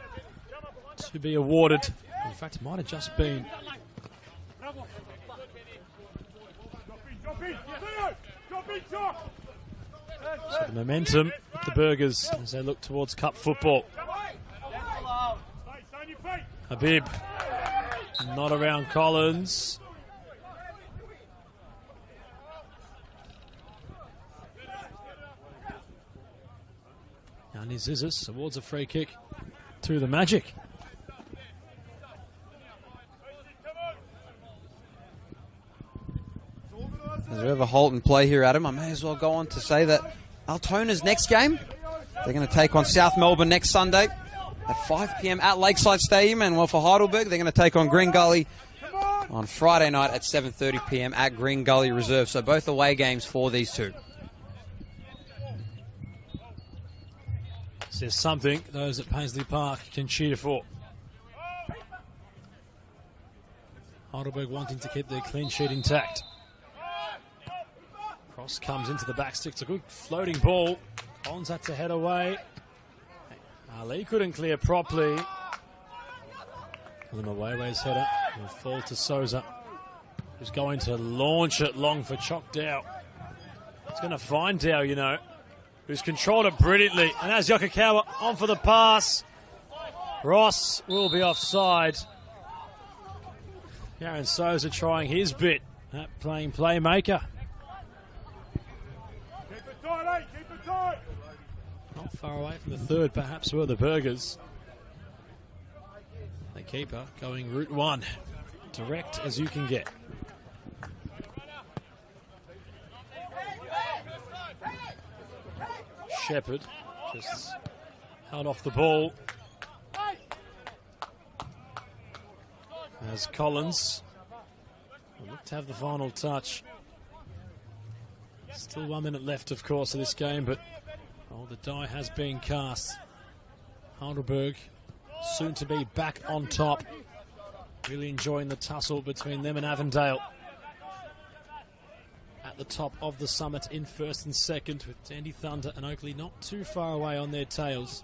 to be awarded. In fact, it might have just been. So the momentum with the Burgers as they look towards Cup football. Habib not around Collins. And his Isis awards a free kick to the Magic. As we have a halt and play here, Adam, I may as well go on to say that Altona's next game, they're going to take on South Melbourne next Sunday at 5 p.m. at Lakeside Stadium. And well, for Heidelberg, they're going to take on Green Gully on Friday night at 7:30 p.m. at Green Gully Reserve. So both away games for these two. There's something those at Paisley Park can cheer for. Heidelberg wanting to keep their clean sheet intact. Cross comes into the back stick. It's a good floating ball. Collins had to head away. Ali couldn't clear properly. Him away, Way's header will fall to Souza, who's going to launch it long for Chock Dow. He's going to find Dow, you know, who's controlled it brilliantly. And as Yokokawa on for the pass, Ross will be offside. Aaron Souza trying his bit at playing playmaker. Not far away from the third, perhaps, were the Burgers. The keeper going route one, direct as you can get. Shepherd just held off the ball. As Collins will look to have the final touch. Still 1 minute left, of course, of this game, but the die has been cast. Heidelberg soon to be back on top. Really enjoying the tussle between them and Avondale. At the top of the summit in first and second, with Dandy Thunder and Oakley not too far away on their tails.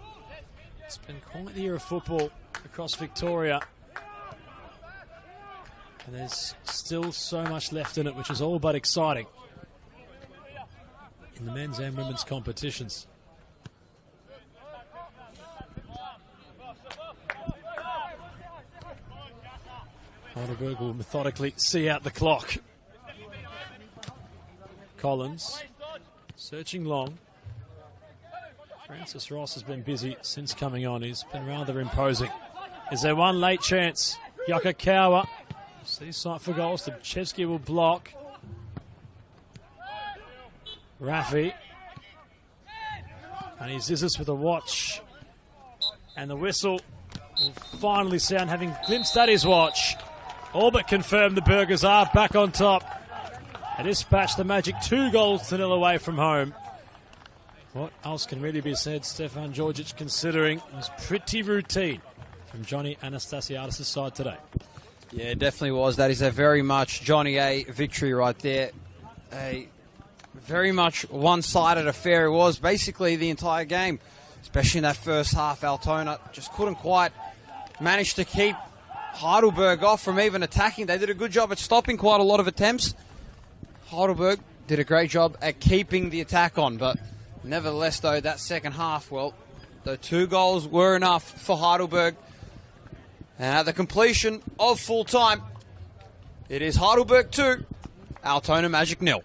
It's been quite the year of football across Victoria. And there's still so much left in it, which is all but exciting in the men's and women's competitions. Heidelberg will methodically see out the clock. Collins searching long. Francis Ross has been busy since coming on. He's been rather imposing. Is there one late chance? Yokokawa See sight for goals. Stupchevsky will block. Raffi. And he's Zizis with a watch. And the whistle will finally sound, having glimpsed at his watch. All but confirmed the Burgers are back on top. And dispatch the Magic 2-0 away from home. What else can really be said? Stefan Georgic, considering it was pretty routine from Johnny Anastasiadis' side today. Yeah, it definitely was. That is a very much Johnny A victory right there. A very much one-sided affair it was basically the entire game, especially in that first half. Altona just couldn't quite manage to keep Heidelberg off from even attacking. They did a good job at stopping quite a lot of attempts. Heidelberg did a great job at keeping the attack on, but nevertheless, though, that second half, well, the 2 goals were enough for Heidelberg. And at the completion of full time, it is Heidelberg 2, Altona Magic 0.